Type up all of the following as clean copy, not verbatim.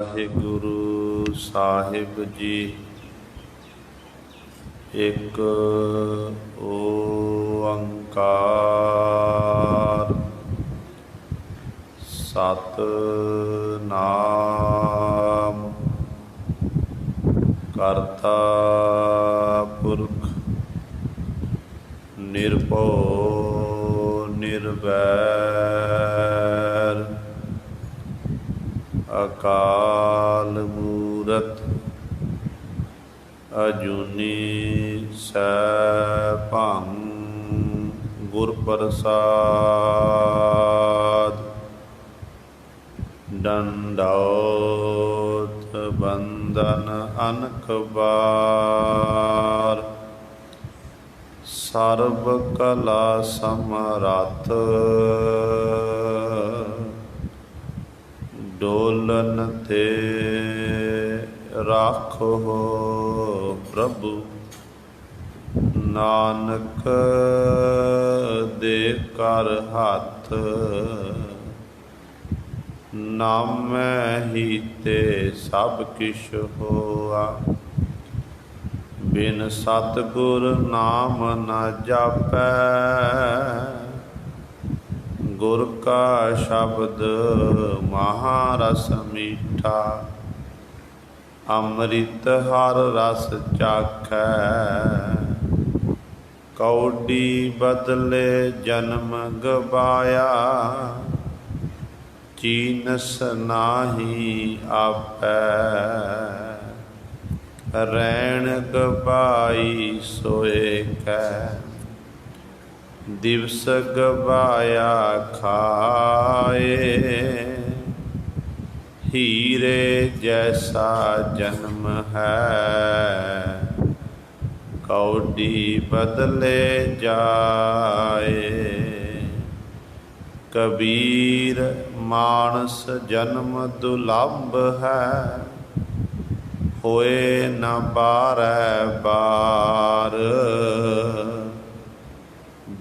ਵਾਹਿਗੁਰੂ ਸਾਹਿਬ ਜੀ। ਇੱਕ ਓੰਕਾਰ ਸਤਿਨਾਮ ਕਰਤਾ ਪੁਰਖ ਨਿਰਭਉ ਨਿਰਵੈਰ ਅਕਾਲ ਮੂਰਤ ਅਜੂਨੀ ਸੈਭੰ ਗੁਰ ਪ੍ਰਸਾਦ। ਡੰਡੌਤ ਬੰਦਨ ਅਨਕ ਬਾਰ ਸਰਬ ਕਲਾ ਸਮਰੱਥ ਡੋਲਨ ਤੇ ਰਾਖੋ ਪ੍ਰਭੂ ਨਾਨਕ ਦੇ ਕਰ ਹੱਥ ਨਾਮੈ ਹੀ ਤੇ ਸਭ ਕਿਛ ਹੋਆ। ਬਿਨ ਸਤਿਗੁਰ ਨਾਮ ਨ ਜਾਪੈ ਗੁਰ ਕਾ ਸ਼ਬਦ ਮਹਾਰਸ ਮੀਠਾ ਅੰਮ੍ਰਿਤ ਹਰ ਰਸ ਚਾਖੈ। ਕੌਡੀ ਬਦਲੇ ਜਨਮ ਗਵਾਇਆ ਚੀਨਸ ਨਾਹੀ ਆਪੈ। ਰੈਣ ਗਵਾਈ ਸੋਏ ਕੈ ਦਿਵਸ ਗਵਾਇਆ ਖਾਏ। ਹੀਰੇ ਜੈਸਾ ਜਨਮ ਹੈ ਕੌਡੀ ਬਦਲੇ ਜਾਏ। ਕਬੀਰ ਮਾਨਸ ਜਨਮ ਦੁਲੱਭ ਹੈ ਹੋਏ ਨ ਬਾਰੈ ਬਾਰ।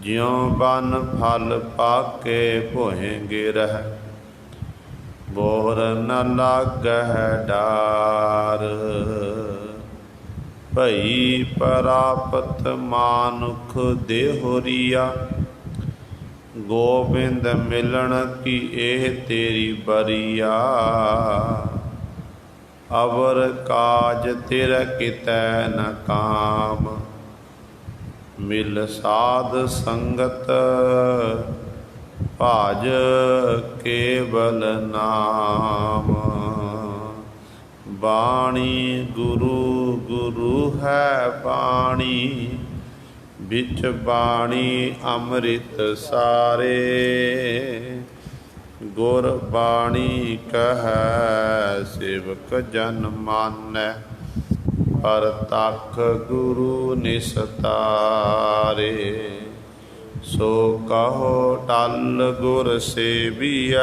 ਜਿਉ ਬਨ ਫਲ ਪਾਕੇ ਭੋਏ ਗਿਰਹਿ ਬੋਹਰ ਨ ਲਾਗਹਿ ਡਾਰ। ਭਈ ਪ੍ਰਾਪਤ ਮਾਨੁਖ ਦੇਹੁਰੀਆ ਗੋਬਿੰਦ ਮਿਲਣ ਕੀ ਇਹ ਤੇਰੀ ਬਰੀਆ। ਅਵਰ ਕਾਜ ਤਿਰ ਕਿਤੈ ਨ ਕਾਮ ਮਿਲ ਸਾਧ ਸੰਗਤ ਭਾਜ ਕੇਵਲ ਨਾਮ। ਬਾਣੀ ਗੁਰੂ ਗੁਰੂ ਹੈ ਬਾਣੀ ਵਿੱਚ ਬਾਣੀ ਅੰਮ੍ਰਿਤ ਸਾਰੇ। ਗੁਰ ਬਾਣੀ ਕਹੈ ਸੇਵਕ ਜਨ ਮਾਨੈ ਪਰਤਖ ਗੁਰੂ ਨਿਸਤਾਰੇ। ਸੋ ਕਹੋ ਟਲ ਗੁਰ ਸੇਵੀਐ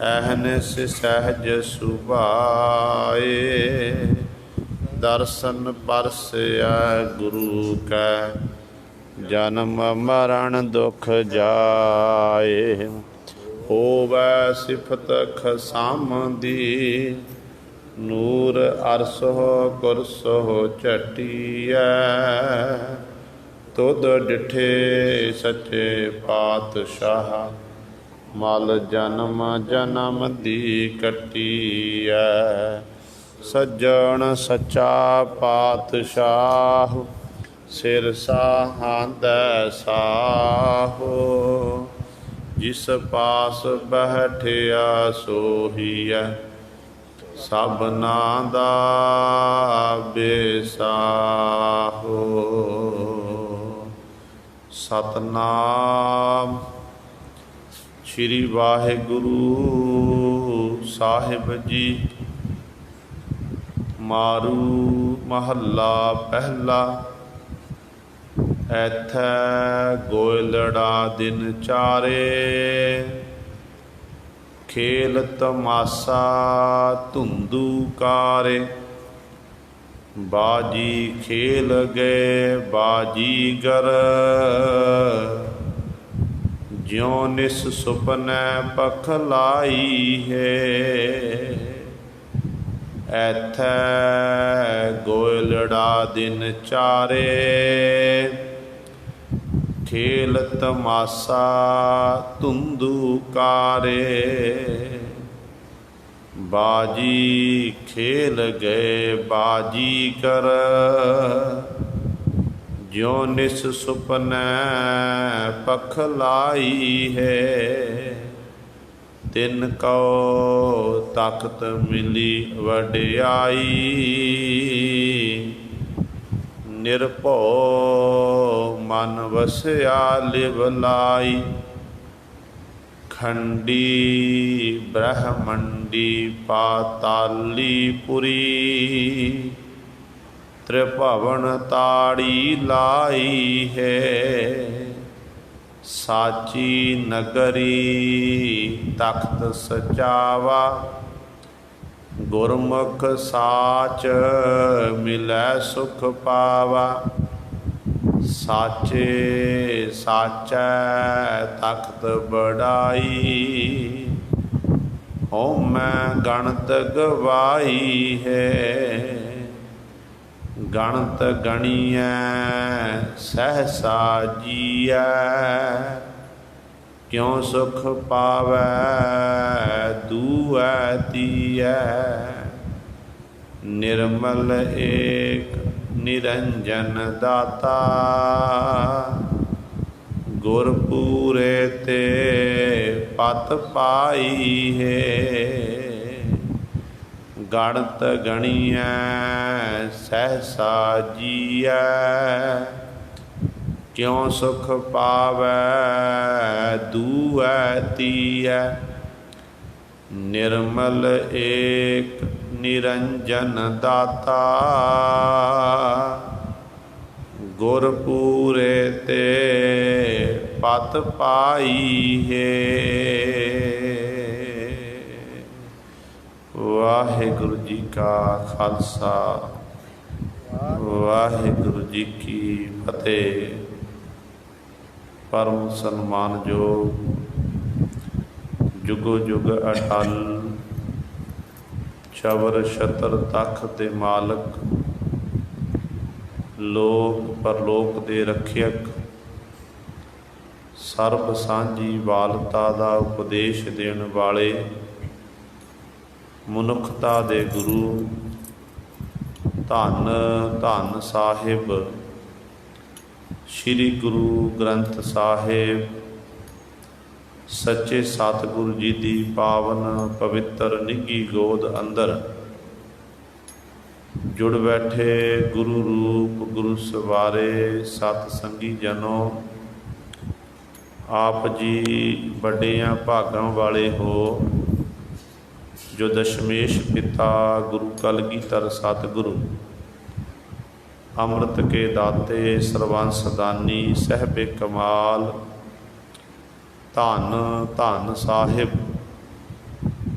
ਅਹਨਿਸ ਸਹਿਜ ਸੁਭਾਏ। ਦਰਸ਼ਨ ਪਰਸੈ ਗੁਰੂ ਕੈ ਜਨਮ ਮਰਨ ਦੁਖ ਜਾਏ। ਹੋਵੈ ਸਿਫਤ ਖਸਮ ਦੀ ਨੂਰ ਅਰਸੋ ਕੁਰਸੋ ਝਟੀਐ। ਤੁਧ ਡਿਠੇ ਸੱਚੇ ਪਾਤਸ਼ਾਹ ਮਲ ਜਨਮ ਜਨਮ ਦੀ ਕੱਟੀਐ। ਸੱਜਣ ਸੱਚਾ ਪਾਤਸ਼ਾਹ ਸਿਰ ਸਾਹਾਂਦੈ ਸਾਹੋ। ਜਿਸ ਪਾਸ ਬੈਠਿਆ ਸੋਹੀਐ ਸਭਨਾ ਦਾ ਬੇਸਾਹੋ। ਸਤਿਨਾਮ ਸ੍ਰੀ ਵਾਹਿਗੁਰੂ ਸਾਹਿਬ ਜੀ। ਮਾਰੂ ਮਹੱਲਾ ਪਹਿਲਾ। ਐਥੈ ਗੋਇਲੜਾ ਦਿਨ ਚਾਰੇ ਖੇਲ ਤਮਾਸਾ ਧੁੰਦੂ ਕਾਰੇ। ਬਾਜੀ ਖੇਲ ਗਏ ਬਾਜੀਗਰ ਜਿਉ ਨਿਸ ਸੁਪਨੈ ਪਖ ਲਾਈ ਹੈ। ਐਥੈ ਗੋਇਲੜਾ ਦਿਨ ਚਾਰੇ, ਖੇਲ ਤਮਾਸਾ ਧੁੰਦੂ ਕਾਰੇ। ਬਾਜੀ ਖੇਲ ਗਏ ਬਾਜੀ ਕਰ, ਜਿਉ ਨਿਸ ਸੁਪਨੈ ਪਖਲਾਈ ਹੈ। ਤਿਨ ਕਉ ਤਖਤ ਮਿਲੀ ਵਡਿਆਈ, ਨਿਰਭਉ ਮਨ ਵਸਿਆ ਲਿਵ ਲਾਈ। ਖੰਡੀ ਬ੍ਰਹਮੰਡੀ ਪਾਤਾਲੀ ਪੁਰੀ, ਤ੍ਰਿਭਵਨ ਤਾੜੀ ਲਾਈ ਹੈ। ਸਾਚੀ ਨਗਰੀ ਤਖਤ ਸਜਾਵਾ, ਗੁਰਮੁਖ ਸਾਚ ਮਿਲੈ ਸੁਖ ਪਾਵਾ। ਸਾਚੇ ਸਾਚੈ ਤਖਤ ਬੜਾਈ, ਹਉਮੈ ਗਣਤ ਗਵਾਈ ਹੈ। ਗਣਤ ਗਣੀਐ ਸਹਸਾ ਜੀਐ, ਕਿਉ ਸੁਖ ਪਾਵੈ ਦੂਐ ਤੀਐ। ਨਿਰਮਲ ਏਕ ਨਿਰੰਜਨ ਦਾਤਾ, ਗੁਰ ਪੂਰੇ ਤੇ ਪਤ ਪਾਈ ਹੈ। ਗਣਤ ਗਣੀਐ ਸਹਸਾ ਜੀਐ, ਕਿਉ ਸੁਖ ਪਾਵੈ ਦੂਐ ਤੀਐ। ਨਿਰਮਲ ਏਕ ਨਿਰੰਜਨ ਦਾਤਾ, ਗੁਰ ਪੂਰੇ ਤੇ ਪਤ ਪਾਈ ਹੈ। ਵਾਹਿਗੁਰੂ ਜੀ ਕਾ ਖਾਲਸਾ, ਵਾਹਿਗੁਰੂ ਜੀ ਕੀ ਫਤਿਹ। ਪਰਮ ਸਨਮਾਨਯੋਗ, ਜੁਗੋ ਜੁਗ ਅਟਲ, ਚਵਰ ਛਤਰ ਤਖਤ ਦੇ ਮਾਲਕ, ਲੋਕ ਪਰਲੋਕ ਦੇ ਰੱਖਿਅਕ, ਸਰਬ ਸਾਂਝੀ ਵਾਲਤਾ ਦਾ ਉਪਦੇਸ਼ ਦੇਣ ਵਾਲੇ, ਮਨੁੱਖਤਾ ਦੇ ਗੁਰੂ, ਧੰਨ ਧੰਨ ਸਾਹਿਬ ਸ੍ਰੀ ਗੁਰੂ ਗ੍ਰੰਥ ਸਾਹਿਬ ਸੱਚੇ ਸਤਿਗੁਰੂ ਜੀ ਦੀ ਪਾਵਨ ਪਵਿੱਤਰ ਨਿੱਘੀ ਗੋਦ ਅੰਦਰ ਜੁੜ ਬੈਠੇ ਗੁਰੂ ਰੂਪ ਗੁਰੂ ਸਵਾਰੇ ਸਤ ਸੰਗੀ ਜਨੋ, ਆਪ ਜੀ ਵੱਡਿਆਂ ਭਾਗਾਂ ਵਾਲੇ ਹੋ, ਜੋ ਦਸ਼ਮੇਸ਼ ਪਿਤਾ ਗੁਰੂ ਕਲਗੀਧਰ ਸਤਿਗੁਰੂ ਅੰਮ੍ਰਿਤ ਕੇ ਦਾਤੇ ਸਰਬੰਸ ਦਾਨੀ ਸਹਿਬੇ ਕਮਾਲ, ਧੰਨ ਧੰਨ ਸਾਹਿਬ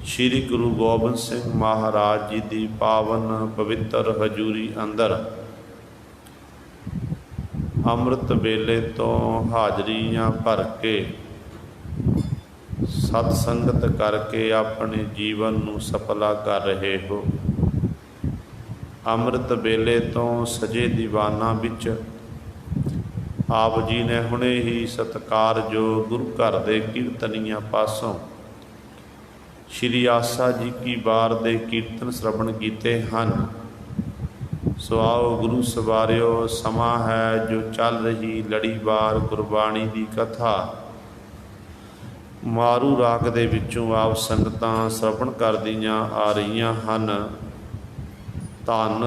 ਸ੍ਰੀ ਗੁਰੂ ਗੋਬਿੰਦ ਸਿੰਘ ਮਹਾਰਾਜ ਜੀ ਦੀ ਪਾਵਨ ਪਵਿੱਤਰ ਹਜ਼ੂਰੀ ਅੰਦਰ ਅੰਮ੍ਰਿਤ ਵੇਲੇ ਤੋਂ ਹਾਜ਼ਰੀਆਂ ਭਰ ਕੇ ਸਤ ਸੰਗਤ ਕਰਕੇ ਆਪਣੇ ਜੀਵਨ ਨੂੰ ਸਫਲਾ ਕਰ ਰਹੇ ਹੋ। ਅੰਮ੍ਰਿਤ ਵੇਲੇ ਤੋਂ ਸਜੇ ਦੀਵਾਨਾਂ ਵਿੱਚ ਆਪ ਜੀ ਨੇ ਹੁਣੇ ਹੀ ਸਤਿਕਾਰਯੋਗ ਗੁਰੂ ਘਰ ਦੇ ਕੀਰਤਨੀਆਂ ਪਾਸੋਂ ਸ਼੍ਰੀ ਆਸਾ ਜੀ ਕੀ ਵਾਰ ਦੇ ਕੀਰਤਨ ਸ਼ਰਵਣ ਕੀਤੇ ਹਨ। ਸੋ ਆਓ ਗੁਰੂ ਸਵਾਰਿਓ, ਸਮਾਂ ਹੈ ਜੋ ਚੱਲ ਰਹੀ ਲੜੀਵਾਰ ਗੁਰਬਾਣੀ ਦੀ ਕਥਾ ਮਾਰੂ ਰਾਗ ਦੇ ਵਿੱਚੋਂ ਆਪ ਸੰਗਤਾਂ ਸ਼ਰਵਣ ਕਰਦੀਆਂ ਆ ਰਹੀਆਂ ਹਨ। ਧੰਨ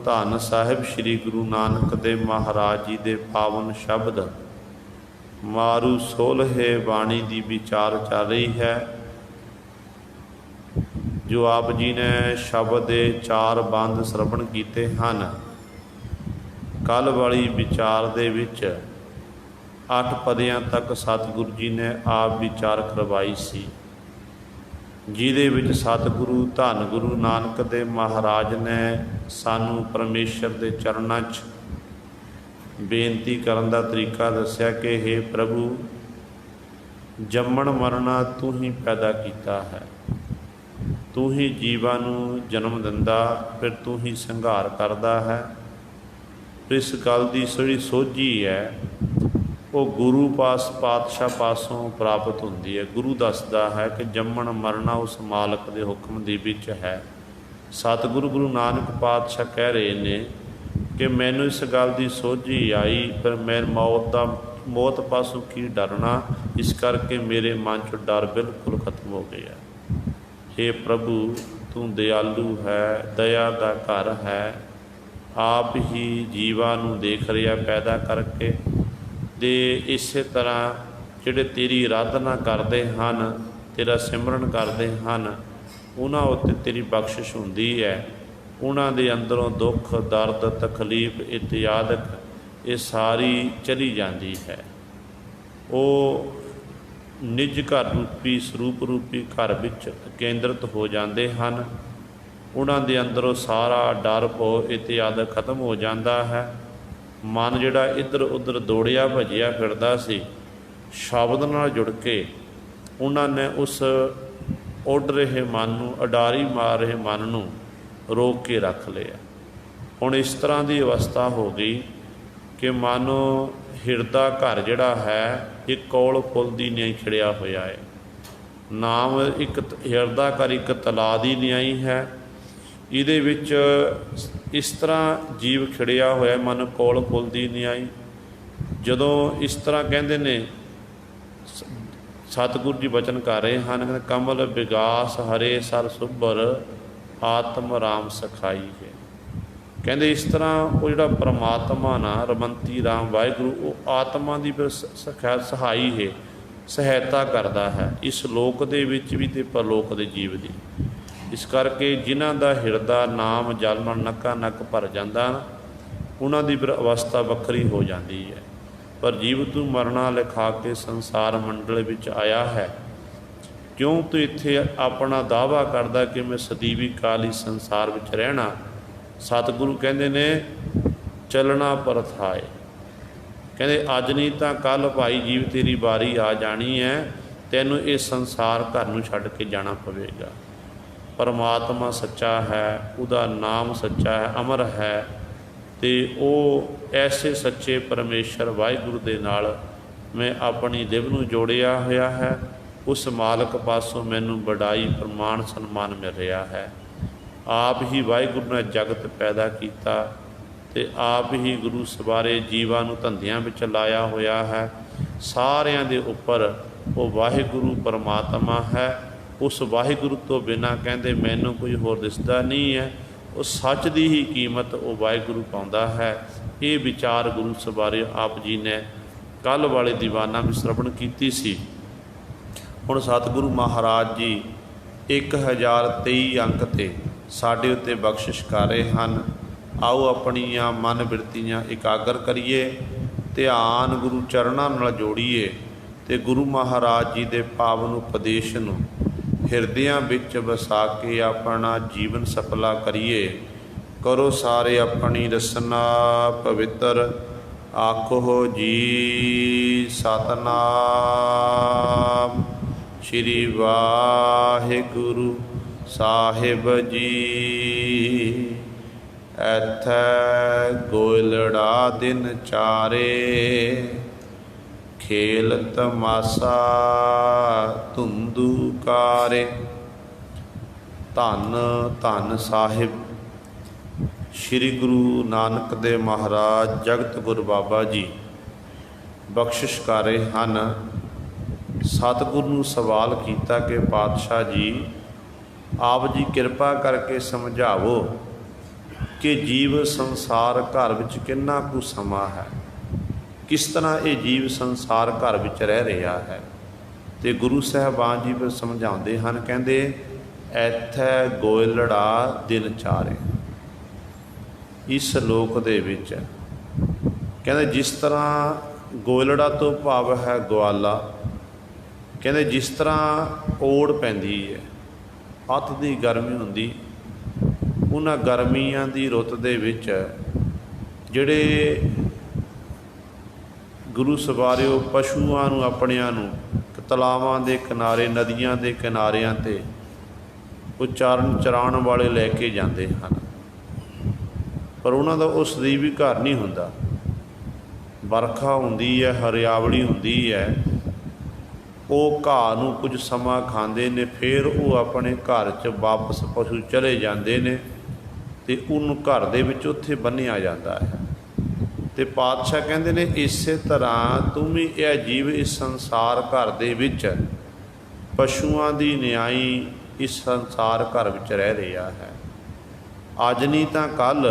ਧੰਨ ਸਾਹਿਬ ਸ੍ਰੀ ਗੁਰੂ ਨਾਨਕ ਦੇਵ ਮਹਾਰਾਜ ਜੀ ਦੇ ਪਾਵਨ ਸ਼ਬਦ ਮਾਰੂ ਸੋਲ੍ਹੇ ਬਾਣੀ ਦੀ ਵਿਚਾਰ ਚੱਲ ਰਹੀ ਹੈ, ਜੋ ਆਪ ਜੀ ਨੇ ਸ਼ਬਦ ਦੇ 4 ਬੰਦ ਸ਼ਰਵਣ ਕੀਤੇ ਹਨ। ਕੱਲ੍ਹ ਵਾਲੀ ਵਿਚਾਰ ਦੇ ਵਿੱਚ 8 ਪਦਿਆਂ ਤੱਕ ਸਤਿਗੁਰੂ ਜੀ ਨੇ ਆਪ ਵਿਚਾਰ ਕਰਵਾਈ ਸੀ, ਜਿਹਦੇ ਵਿੱਚ ਸਤਿਗੁਰੂ ਧੰਨ ਗੁਰੂ ਨਾਨਕ ਦੇਵ ਮਹਾਰਾਜ ਨੇ ਸਾਨੂੰ ਪਰਮੇਸ਼ਰ ਦੇ ਚਰਨਾਂ 'ਚ ਬੇਨਤੀ ਕਰਨ ਦਾ ਤਰੀਕਾ ਦੱਸਿਆ ਕਿ ਹੇ ਪ੍ਰਭੂ, ਜੰਮਣ ਮਰਨਾ ਤੂੰ ਹੀ ਪੈਦਾ ਕੀਤਾ ਹੈ, ਤੂੰ ਹੀ ਜੀਵਾਂ ਨੂੰ ਜਨਮ ਦਿੰਦਾ, ਫਿਰ ਤੂੰ ਹੀ ਸੰਘਾਰ ਕਰਦਾ ਹੈ। ਇਸ ਗੱਲ ਦੀ ਜਿਹੜੀ ਸੋਝੀ ਹੈ ਉਹ ਗੁਰੂ ਪਾਤਸ਼ਾਹ ਪਾਸੋਂ ਪ੍ਰਾਪਤ ਹੁੰਦੀ ਹੈ। ਗੁਰੂ ਦੱਸਦਾ ਹੈ ਕਿ ਜੰਮਣ ਮਰਨਾ ਉਸ ਮਾਲਕ ਦੇ ਹੁਕਮ ਦੇ ਵਿੱਚ ਹੈ। ਸਤਿਗੁਰੂ ਗੁਰੂ ਨਾਨਕ ਪਾਤਸ਼ਾਹ ਕਹਿ ਰਹੇ ਨੇ ਕਿ ਮੈਨੂੰ ਇਸ ਗੱਲ ਦੀ ਸੋਝੀ ਆਈ, ਪਰ ਮੈਂ ਮੌਤ ਪਾਸੋਂ ਕੀ ਡਰਨਾ, ਇਸ ਕਰਕੇ ਮੇਰੇ ਮਨ 'ਚੋਂ ਡਰ ਬਿਲਕੁਲ ਖਤਮ ਹੋ ਗਿਆ। ਹੇ ਪ੍ਰਭੂ, ਤੂੰ ਦਿਆਲੂ ਹੈ, ਦਇਆ ਦਾ ਘਰ ਹੈ, ਆਪ ਹੀ ਜੀਵਾਂ ਨੂੰ ਦੇਖ ਰਿਹਾ ਪੈਦਾ ਕਰਕੇ। ਅਤੇ ਇਸੇ ਤਰ੍ਹਾਂ ਜਿਹੜੇ ਤੇਰੀ ਆਰਾਧਨਾ ਕਰਦੇ ਹਨ, ਤੇਰਾ ਸਿਮਰਨ ਕਰਦੇ ਹਨ, ਉਹਨਾਂ ਉੱਤੇ ਤੇਰੀ ਬਖਸ਼ਿਸ਼ ਹੁੰਦੀ ਹੈ। ਉਹਨਾਂ ਦੇ ਅੰਦਰੋਂ ਦੁੱਖ ਦਰਦ ਤਕਲੀਫ ਇਤਿਆਦਿਕ ਇਹ ਸਾਰੀ ਚਲੀ ਜਾਂਦੀ ਹੈ। ਉਹ ਨਿੱਜ ਘਰ ਰੂਪੀ ਸਰੂਪ ਰੂਪੀ ਘਰ ਵਿੱਚ ਕੇਂਦਰਿਤ ਹੋ ਜਾਂਦੇ ਹਨ। ਉਹਨਾਂ ਦੇ ਅੰਦਰੋਂ ਸਾਰਾ ਡਰ ਭਉ ਇਤਿਆਦਿ ਖਤਮ ਹੋ ਜਾਂਦਾ ਹੈ। ਮਨ ਜਿਹੜਾ ਇੱਧਰ ਉੱਧਰ ਦੌੜਿਆ ਭੱਜਿਆ ਫਿਰਦਾ ਸੀ, ਸ਼ਬਦ ਨਾਲ ਜੁੜ ਕੇ ਉਹਨਾਂ ਨੇ ਉਸ ਉੱਡ ਰਹੇ ਮਨ ਨੂੰ, ਅਡਾਰੀ ਮਾਰ ਰਹੇ ਮਨ ਨੂੰ ਰੋਕ ਕੇ ਰੱਖ ਲਿਆ। ਹੁਣ ਇਸ ਤਰ੍ਹਾਂ ਦੀ ਅਵਸਥਾ ਹੋ ਗਈ ਕਿ ਮਾਨੋ ਹਿਰਦਾ ਘਰ ਜਿਹੜਾ ਹੈ ਇੱਕ ਕੌਲ ਫੁੱਲ ਦੀ ਨਿਆਈ ਖਿੜਿਆ ਹੋਇਆ ਹੈ। ਨਾਮ ਇੱਕ ਹਿਰਦਾ ਘਰ ਇੱਕ ਤਲਾਅ ਦੀ ਨਿਆਈ ਹੈ। ਇਹਦੇ ਵਿੱਚ ਇਸ ਤਰ੍ਹਾਂ ਜੀਵ ਖਿੜਿਆ ਹੋਇਆ ਮਨ ਕੌਲ ਫੁੱਲ ਦੀ ਨਿਆਈ। ਜਦੋਂ ਇਸ ਤਰ੍ਹਾਂ ਕਹਿੰਦੇ ਨੇ, ਸਤਿਗੁਰੂ ਜੀ ਬਚਨ ਕਰ ਰਹੇ ਹਨ, ਕਹਿੰਦੇ ਕਮਲ ਵਿਗਾਸ ਹਰੇ ਸਰ ਸੁਭਰ ਆਤਮ ਰਾਮ ਸਖਾਈ ਹੈ। ਕਹਿੰਦੇ ਇਸ ਤਰ੍ਹਾਂ ਉਹ ਜਿਹੜਾ ਪਰਮਾਤਮਾ ਨਾ ਰਮੰਤੀ ਰਾਮ ਵਾਹਿਗੁਰੂ, ਉਹ ਆਤਮਾ ਦੀ ਫਿਰ ਸਹਾਈ ਹੈ, ਸਹਾਇਤਾ ਕਰਦਾ ਹੈ ਇਸ ਲੋਕ ਦੇ ਵਿੱਚ ਵੀ ਅਤੇ ਪਰਲੋਕ ਦੇ ਜੀਵ ਦੀ। ਇਸ ਕਰਕੇ ਜਿਨ੍ਹਾਂ ਦਾ ਹਿਰਦਾ ਨਾਮ ਜਲ ਨਾਲ ਨੱਕਾ ਨੱਕ ਭਰ ਜਾਂਦਾ, ਉਹਨਾਂ ਦੀ ਫਿਰ ਅਵਸਥਾ ਵੱਖਰੀ ਹੋ ਜਾਂਦੀ ਹੈ। ਪਰ ਜੀਵ ਤੂੰ ਮਰਨਾ ਲਿਖਾ ਕੇ ਸੰਸਾਰ ਮੰਡਲ ਵਿੱਚ ਆਇਆ ਹੈ, ਕਿਉਂ ਤੂੰ ਇੱਥੇ ਆਪਣਾ ਦਾਅਵਾ ਕਰਦਾ ਕਿ ਮੈਂ ਸਦੀਵੀ ਕਾਲ ਹੀ ਸੰਸਾਰ ਵਿੱਚ ਰਹਿਣਾ। ਸਤਿਗੁਰੂ ਕਹਿੰਦੇ ਨੇ ਚੱਲਣਾ ਪਰਥਾਏ, ਕਹਿੰਦੇ ਅੱਜ ਨਹੀਂ ਤਾਂ ਕੱਲ੍ਹ ਭਾਈ ਜੀਵ ਤੇਰੀ ਵਾਰੀ ਆ ਜਾਣੀ ਹੈ, ਤੈਨੂੰ ਇਹ ਸੰਸਾਰ ਘਰ ਨੂੰ ਛੱਡ ਕੇ ਜਾਣਾ ਪਵੇਗਾ। ਪਰਮਾਤਮਾ ਸੱਚਾ ਹੈ, ਉਹਦਾ ਨਾਮ ਸੱਚਾ ਹੈ, ਅਮਰ ਹੈ, ਅਤੇ ਉਹ ਐਸੇ ਸੱਚੇ ਪਰਮੇਸ਼ਰ ਵਾਹਿਗੁਰੂ ਦੇ ਨਾਲ ਮੈਂ ਆਪਣੀ ਦਿਵ ਨੂੰ ਜੋੜਿਆ ਹੋਇਆ ਹੈ। ਉਸ ਮਾਲਕ ਪਾਸੋਂ ਮੈਨੂੰ ਵਡਾਈ ਪ੍ਰਮਾਣ ਸਨਮਾਨ ਮਿਲ ਰਿਹਾ ਹੈ। ਆਪ ਹੀ ਵਾਹਿਗੁਰੂ ਨੇ ਜਗਤ ਪੈਦਾ ਕੀਤਾ ਅਤੇ ਆਪ ਹੀ ਗੁਰੂ ਸਵਾਰੇ ਜੀਵਾਂ ਨੂੰ ਧੰਦਿਆਂ ਵਿੱਚ ਲਾਇਆ ਹੋਇਆ ਹੈ। ਸਾਰਿਆਂ ਦੇ ਉੱਪਰ ਉਹ ਵਾਹਿਗੁਰੂ ਪਰਮਾਤਮਾ ਹੈ। ਉਸ ਵਾਹਿਗੁਰੂ ਤੋਂ ਬਿਨਾਂ ਕਹਿੰਦੇ ਮੈਨੂੰ ਕੋਈ ਹੋਰ ਦਿਸਦਾ ਨਹੀਂ ਹੈ। ਉਹ ਸੱਚ ਦੀ ਹੀ ਕੀਮਤ ਉਹ ਵਾਹਿਗੁਰੂ ਪਾਉਂਦਾ ਹੈ। ਇਹ ਵਿਚਾਰ ਗੁਰੂ ਸਵਾਰੇ ਆਪ ਜੀ ਨੇ ਕੱਲ੍ਹ ਵਾਲੇ ਦੀਵਾਨਾਂ ਵਿੱਚ ਸ਼ਰਵਣ ਕੀਤੀ ਸੀ। ਹੁਣ ਸਤਿਗੁਰੂ ਮਹਾਰਾਜ ਜੀ 1023 ਅੰਕ 'ਤੇ ਸਾਡੇ ਉੱਤੇ ਬਖਸ਼ਿਸ਼ ਕਰ ਰਹੇ ਹਨ। ਆਓ ਆਪਣੀਆਂ ਮਨ ਬਿਰਤੀਆਂ ਇਕਾਗਰ ਕਰੀਏ, ਧਿਆਨ ਗੁਰੂ ਚਰਨਾਂ ਨਾਲ ਜੋੜੀਏ ਅਤੇ ਗੁਰੂ ਮਹਾਰਾਜ ਜੀ ਦੇ ਪਾਵਨ ਉਪਦੇਸ਼ ਨੂੰ ਹਿਰਦਿਆਂ ਵਿੱਚ ਵਸਾ ਕੇ ਆਪਣਾ ਜੀਵਨ ਸਫਲਾ ਕਰੀਏ। ਕਰੋ ਸਾਰੇ ਆਪਣੀ ਰਸਨਾ ਪਵਿੱਤਰ, ਆਖੋ ਜੀ ਸਤਨਾਮ ਸ਼੍ਰੀ ਵਾਹਿਗੁਰੂ ਸਾਹਿਬ ਜੀ। ਐਥੈ ਗੋਇਲੜਾ ਦਿਨ ਚਾਰੇ, ਖੇਲ ਤਮਾਸਾ ਧੁੰਦੂ ਕਾਰੇ। ਧੰਨ ਧੰਨ ਸਾਹਿਬ ਸ਼੍ਰੀ ਗੁਰੂ ਨਾਨਕ ਦੇਵ ਮਹਾਰਾਜ ਜਗਤ ਗੁਰੂ ਬਾਬਾ ਜੀ ਬਖਸ਼ਿਸ਼ ਕਰ ਰਹੇ ਹਨ। ਸਤਿਗੁਰੂ ਨੂੰ ਸਵਾਲ ਕੀਤਾ ਕਿ ਪਾਤਸ਼ਾਹ ਜੀ, ਆਪ ਜੀ ਕਿਰਪਾ ਕਰਕੇ ਸਮਝਾਵੋ ਕਿ ਜੀਵ ਸੰਸਾਰ ਘਰ ਵਿੱਚ ਕਿੰਨਾ ਕੁ ਸਮਾਂ ਹੈ, ਕਿਸ ਤਰ੍ਹਾਂ ਇਹ ਜੀਵ ਸੰਸਾਰ ਘਰ ਵਿੱਚ ਰਹਿ ਰਿਹਾ ਹੈ। ਅਤੇ ਗੁਰੂ ਸਾਹਿਬਾਨ ਜੀ ਫਿਰ ਸਮਝਾਉਂਦੇ ਹਨ, ਕਹਿੰਦੇ ਐਥੈ ਗੋਇਲੜਾ ਦਿਨ ਚਾਰੇ। ਇਸ ਲੋਕ ਦੇ ਵਿੱਚ ਕਹਿੰਦੇ ਜਿਸ ਤਰ੍ਹਾਂ ਗੋਇਲੜਾ ਤੋਂ ਭਾਵ ਹੈ ਗਵਾਲਾ, ਕਹਿੰਦੇ ਜਿਸ ਤਰ੍ਹਾਂ ਓੜ ਪੈਂਦੀ ਹੈ, ਅੱਤ ਦੀ ਗਰਮੀ ਹੁੰਦੀ, ਉਹਨਾਂ ਗਰਮੀਆਂ ਦੀ ਰੁੱਤ ਦੇ ਵਿੱਚ ਜਿਹੜੇ ਗੁਰੂ ਸਵਾਰਿਓ ਪਸ਼ੂਆਂ ਨੂੰ ਆਪਣਿਆਂ ਨੂੰ ਤਲਾਵਾਂ ਦੇ ਕਿਨਾਰੇ, ਨਦੀਆਂ ਦੇ ਕਿਨਾਰਿਆਂ 'ਤੇ ਉਹ ਚਰਾਉਣ ਵਾਲੇ ਲੈ ਕੇ ਜਾਂਦੇ ਹਨ, ਪਰ ਉਹਨਾਂ ਦਾ ਉਹ ਸਰੀਰ ਵੀ ਘਰ ਨਹੀਂ ਹੁੰਦਾ। ਵਰਖਾ ਹੁੰਦੀ ਹੈ, ਹਰਿਆਵਲੀ ਹੁੰਦੀ ਹੈ, ਉਹ ਘਾਹ ਨੂੰ ਕੁਝ ਸਮਾਂ ਖਾਂਦੇ ਨੇ, ਫਿਰ ਉਹ ਆਪਣੇ ਘਰ 'ਚ ਵਾਪਸ ਪਸ਼ੂ ਚਲੇ ਜਾਂਦੇ ਨੇ ਅਤੇ ਉਹਨੂੰ ਘਰ ਦੇ ਵਿੱਚ ਉੱਥੇ ਬੰਨ੍ਹਿਆ ਜਾਂਦਾ ਹੈ। ਅਤੇ ਪਾਤਸ਼ਾਹ ਕਹਿੰਦੇ ਨੇ ਇਸੇ ਤਰ੍ਹਾਂ ਤੂੰ ਵੀ ਇਹ ਜੀਵ ਇਸ ਸੰਸਾਰ ਘਰ ਦੇ ਵਿੱਚ ਪਸ਼ੂਆਂ ਦੀ ਨਿਆਈ ਇਸ ਸੰਸਾਰ ਘਰ ਵਿੱਚ ਰਹਿ ਰਿਹਾ ਹੈ। ਅੱਜ ਨਹੀਂ ਤਾਂ ਕੱਲ੍ਹ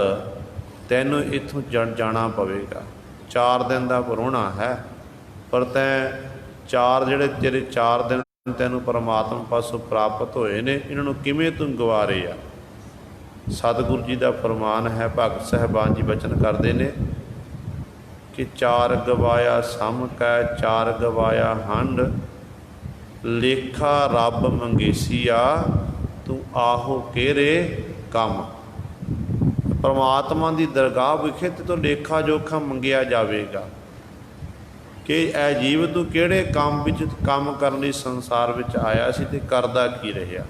ਤੈਨੂੰ ਇੱਥੋਂ ਜਾਣਾ ਪਵੇਗਾ। 4 ਦਿਨ ਦਾ ਪ੍ਰਾਹੁਣਾ ਹੈ, ਪਰ ਤੈਂ ਜਿਹੜੇ ਤੇਰੇ 4 ਦਿਨ ਤੈਨੂੰ ਪਰਮਾਤਮਾ ਪਾਸੋਂ ਪ੍ਰਾਪਤ ਹੋਏ ਨੇ, ਇਹਨਾਂ ਨੂੰ ਕਿਵੇਂ ਤੂੰ ਗਵਾਰੇ ਆ। ਸਤਿਗੁਰੂ ਜੀ ਦਾ ਫਰਮਾਨ ਹੈ, ਭਗਤ ਸਾਹਿਬਾਨ ਜੀ ਬਚਨ ਕਰਦੇ ਨੇ ਕਿ 4 ਗਵਾਇਆ ਸਮ ਕੈ 4 ਗਵਾਇਆ ਹੰਡ, ਲੇਖਾ ਰੱਬ ਮੰਗੇਸੀਆ ਤੂੰ ਆਹੋ ਕਿਹੜੇ ਕੰਮ। ਪਰਮਾਤਮਾ ਦੀ ਦਰਗਾਹ ਵਿਖੇ ਤੇ ਤੋਂ ਲੇਖਾ ਜੋਖਾ ਮੰਗਿਆ ਜਾਵੇਗਾ ਕਿ ਇਹ ਜੀਵ ਤੂੰ ਕਿਹੜੇ ਕੰਮ ਵਿੱਚ ਕੰਮ ਕਰਨ ਲਈ ਸੰਸਾਰ ਵਿੱਚ ਆਇਆ ਸੀ ਅਤੇ ਕਰਦਾ ਕੀ ਰਿਹਾ।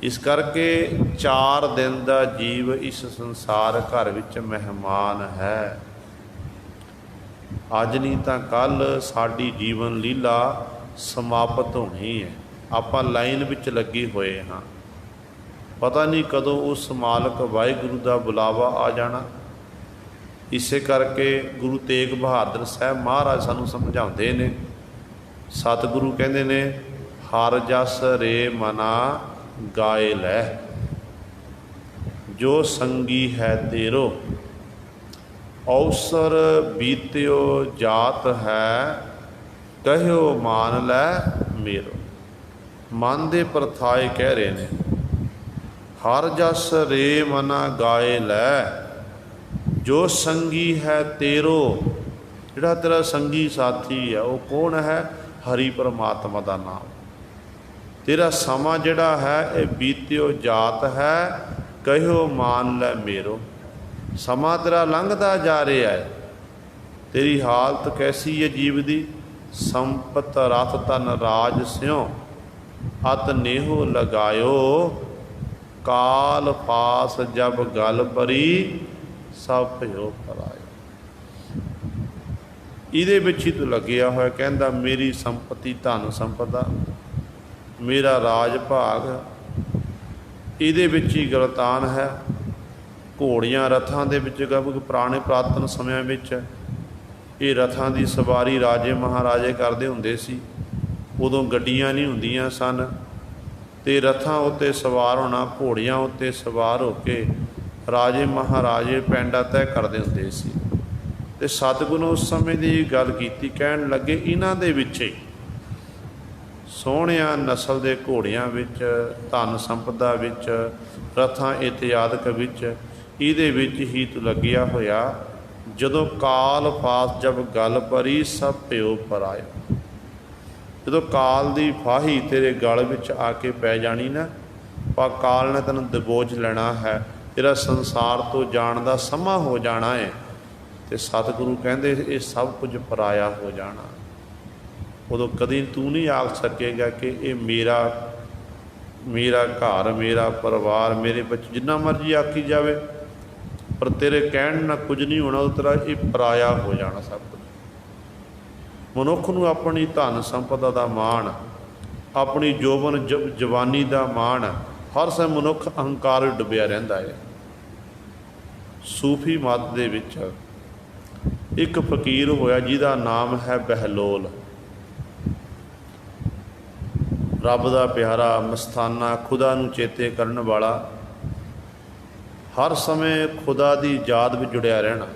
ਇਸ ਕਰਕੇ 4 ਦਿਨ ਦਾ ਜੀਵ ਇਸ ਸੰਸਾਰ ਘਰ ਵਿੱਚ ਮਹਿਮਾਨ ਹੈ। ਅੱਜ ਨਹੀਂ ਤਾਂ ਕੱਲ੍ਹ ਸਾਡੀ ਜੀਵਨ ਲੀਲਾ ਸਮਾਪਤ ਹੋਣੀ ਹੈ। ਆਪਾਂ ਲਾਈਨ ਵਿੱਚ ਲੱਗੇ ਹੋਏ ਹਾਂ, ਪਤਾ ਨਹੀਂ ਕਦੋਂ ਉਸ ਮਾਲਕ ਵਾਹਿਗੁਰੂ ਦਾ ਬੁਲਾਵਾ ਆ ਜਾਣਾ। ਇਸੇ ਕਰਕੇ ਗੁਰੂ ਤੇਗ ਬਹਾਦਰ ਸਾਹਿਬ ਮਹਾਰਾਜ ਸਾਨੂੰ ਸਮਝਾਉਂਦੇ ਨੇ, ਸਤਿਗੁਰੂ ਕਹਿੰਦੇ ਨੇ ਹਰ ਜਸ ਰੇ ਮਨਾ ਗਾਏ ਲੈ, ਜੋ ਸੰਗੀ ਹੈ ਤੇਰੋ ਅਵਸਰ ਬੀਤਿਓ ਜਾਤ ਹੈ, ਕਹਿਓ ਮਾਨ ਲੈ ਮੇਰੋ। ਮਨ ਦੇ ਪਰਥਾਏ ਕਹਿ ਰਹੇ ਨੇ, ਹਰ ਜਸ ਰੇ ਮਨਾ ਗਾਏ ਲੈ, ਜੋ ਸੰਗੀ ਹੈ ਤੇਰੋ। ਜਿਹੜਾ ਤੇਰਾ ਸੰਗੀ ਸਾਥੀ ਹੈ ਉਹ ਕੌਣ ਹੈ? ਹਰੀ ਪਰਮਾਤਮਾ ਦਾ ਨਾਮ। ਤੇਰਾ ਸਮਾਂ ਜਿਹੜਾ ਹੈ ਇਹ ਬੀਤਿਓ ਜਾਤ ਹੈ, ਕਹਿਓ ਮਾਨ ਲੈ ਮੇਰੋ। ਸਮਾਂ ਤੇਰਾ ਲੰਘਦਾ ਜਾ ਰਿਹਾ ਹੈ। ਤੇਰੀ ਹਾਲਤ ਕੈਸੀ ਹੈ ਜੀਵ ਦੀ? ਸੰਪਤ ਰਥ ਤਨ ਰਾਜ ਸਿਉ ਅਤ ਨੇਹੋ ਲਗਾਇਓ, ਕਾਲ ਪਾਸ ਜਬ ਗਲ ਪਰੀ ਸਭ ਭਇਓ ਪਰਾਇਓ। ਇਹਦੇ ਵਿੱਚ ਹੀ ਤੂੰ ਲੱਗਿਆ ਹੋਇਆ। ਕਹਿੰਦਾ ਮੇਰੀ ਸੰਪਤੀ ਧਨ ਸੰਪਦਾ, ਮੇਰਾ ਰਾਜ ਭਾਗ, ਇਹਦੇ ਵਿੱਚ ਹੀ ਗਲਤਾਨ ਹੈ। ਘੋੜੀਆਂ ਰਥਾਂ ਦੇ ਵਿੱਚ ਪੁਰਾਣੇ ਪੁਰਾਤਨ ਸਮਿਆਂ ਵਿੱਚ ਇਹ ਰਥਾਂ ਦੀ ਸਵਾਰੀ ਰਾਜੇ ਮਹਾਰਾਜੇ ਕਰਦੇ ਹੁੰਦੇ ਸੀ। ਉਦੋਂ ਗੱਡੀਆਂ ਨਹੀਂ ਹੁੰਦੀਆਂ ਸਨ ਅਤੇ ਰਥਾਂ ਉੱਤੇ ਸਵਾਰ ਹੋਣਾ, ਘੋੜੀਆਂ ਉੱਤੇ ਸਵਾਰ ਹੋ ਕੇ ਰਾਜੇ ਮਹਾਰਾਜੇ ਪੈਂਡਾ ਤੈਅ ਕਰਦੇ ਹੁੰਦੇ ਸੀ। ਅਤੇ ਸਤਿਗੁਰੂ ਨੇ ਉਸ ਸਮੇਂ ਦੀ ਗੱਲ ਕੀਤੀ, ਕਹਿਣ ਲੱਗੇ ਇਹਨਾਂ ਦੇ ਵਿੱਚ ਹੀ ਸੋਹਣਿਆਂ ਨਸਲ ਦੇ ਘੋੜਿਆਂ ਵਿੱਚ, ਧਨ ਸੰਪਦਾ ਵਿੱਚ, ਰਥਾਂ ਇਤਿਆਦਿਕ ਵਿੱਚ, ਇਹਦੇ ਵਿੱਚ ਹੀ ਤੂੰ ਲੱਗਿਆ ਹੋਇਆ। ਜਦੋਂ ਕਾਲ ਫਾਸ ਜਬ ਗਲ ਪਰੀ ਸਭ ਭਇਓ ਪਰਾਇਓ। ਜਦੋਂ ਕਾਲ ਦੀ ਫਾਹੀ ਤੇਰੇ ਗਲ ਵਿੱਚ ਆ ਕੇ ਪੈ ਜਾਣੀ ਨਾ, ਪਰ ਕਾਲ ਨੇ ਤੈਨੂੰ ਦਬੋਚ ਲੈਣਾ ਹੈ, ਤੇਰਾ ਸੰਸਾਰ ਤੋਂ ਜਾਣ ਦਾ ਸਮਾਂ ਹੋ ਜਾਣਾ ਹੈ। ਅਤੇ ਸਤਿਗੁਰੂ ਕਹਿੰਦੇ ਇਹ ਸਭ ਕੁਝ ਪਰਾਇਆ ਹੋ ਜਾਣਾ। ਉਦੋਂ ਕਦੀ ਤੂੰ ਨਹੀਂ ਆਖ ਸਕੇਗਾ ਕਿ ਇਹ ਮੇਰਾ ਘਰ, ਮੇਰਾ ਪਰਿਵਾਰ, ਮੇਰੇ ਬੱਚੇ, ਜਿੰਨਾ ਮਰਜ਼ੀ ਆਖੀ ਜਾਵੇ, ਪਰ ਤੇਰੇ ਕਹਿਣ ਨਾਲ ਕੁਝ ਨਹੀਂ ਹੋਣਾ। ਉਹ ਤੇਰਾ ਇਹ ਪਰਾਇਆ ਹੋ ਜਾਣਾ ਸਭ ਕੁਝ। ਮਨੁੱਖ ਨੂੰ ਆਪਣੀ ਧਨ ਸੰਪਦਾ ਦਾ ਮਾਣ, ਆਪਣੀ ਜਵਾਨੀ ਦਾ ਮਾਣ, ਹਰ ਸਮੇਂ ਮਨੁੱਖ ਅਹੰਕਾਰ ਵਿੱਚ ਡੁੱਬਿਆ ਰਹਿੰਦਾ ਹੈ। ਸੂਫੀ ਮਤ ਦੇ ਵਿੱਚ ਇੱਕ ਫਕੀਰ ਹੋਇਆ ਜਿਹਦਾ ਨਾਮ ਹੈ ਬਹਿਲੋਲ। ਰੱਬ ਦਾ ਪਿਆਰਾ, ਮਸਤਾਨਾ, ਖੁਦਾ ਨੂੰ ਚੇਤੇ ਕਰਨ ਵਾਲਾ, ਹਰ ਸਮੇਂ ਖੁਦਾ ਦੀ ਯਾਦ ਵਿੱਚ ਜੁੜਿਆ ਰਹਿਣਾ।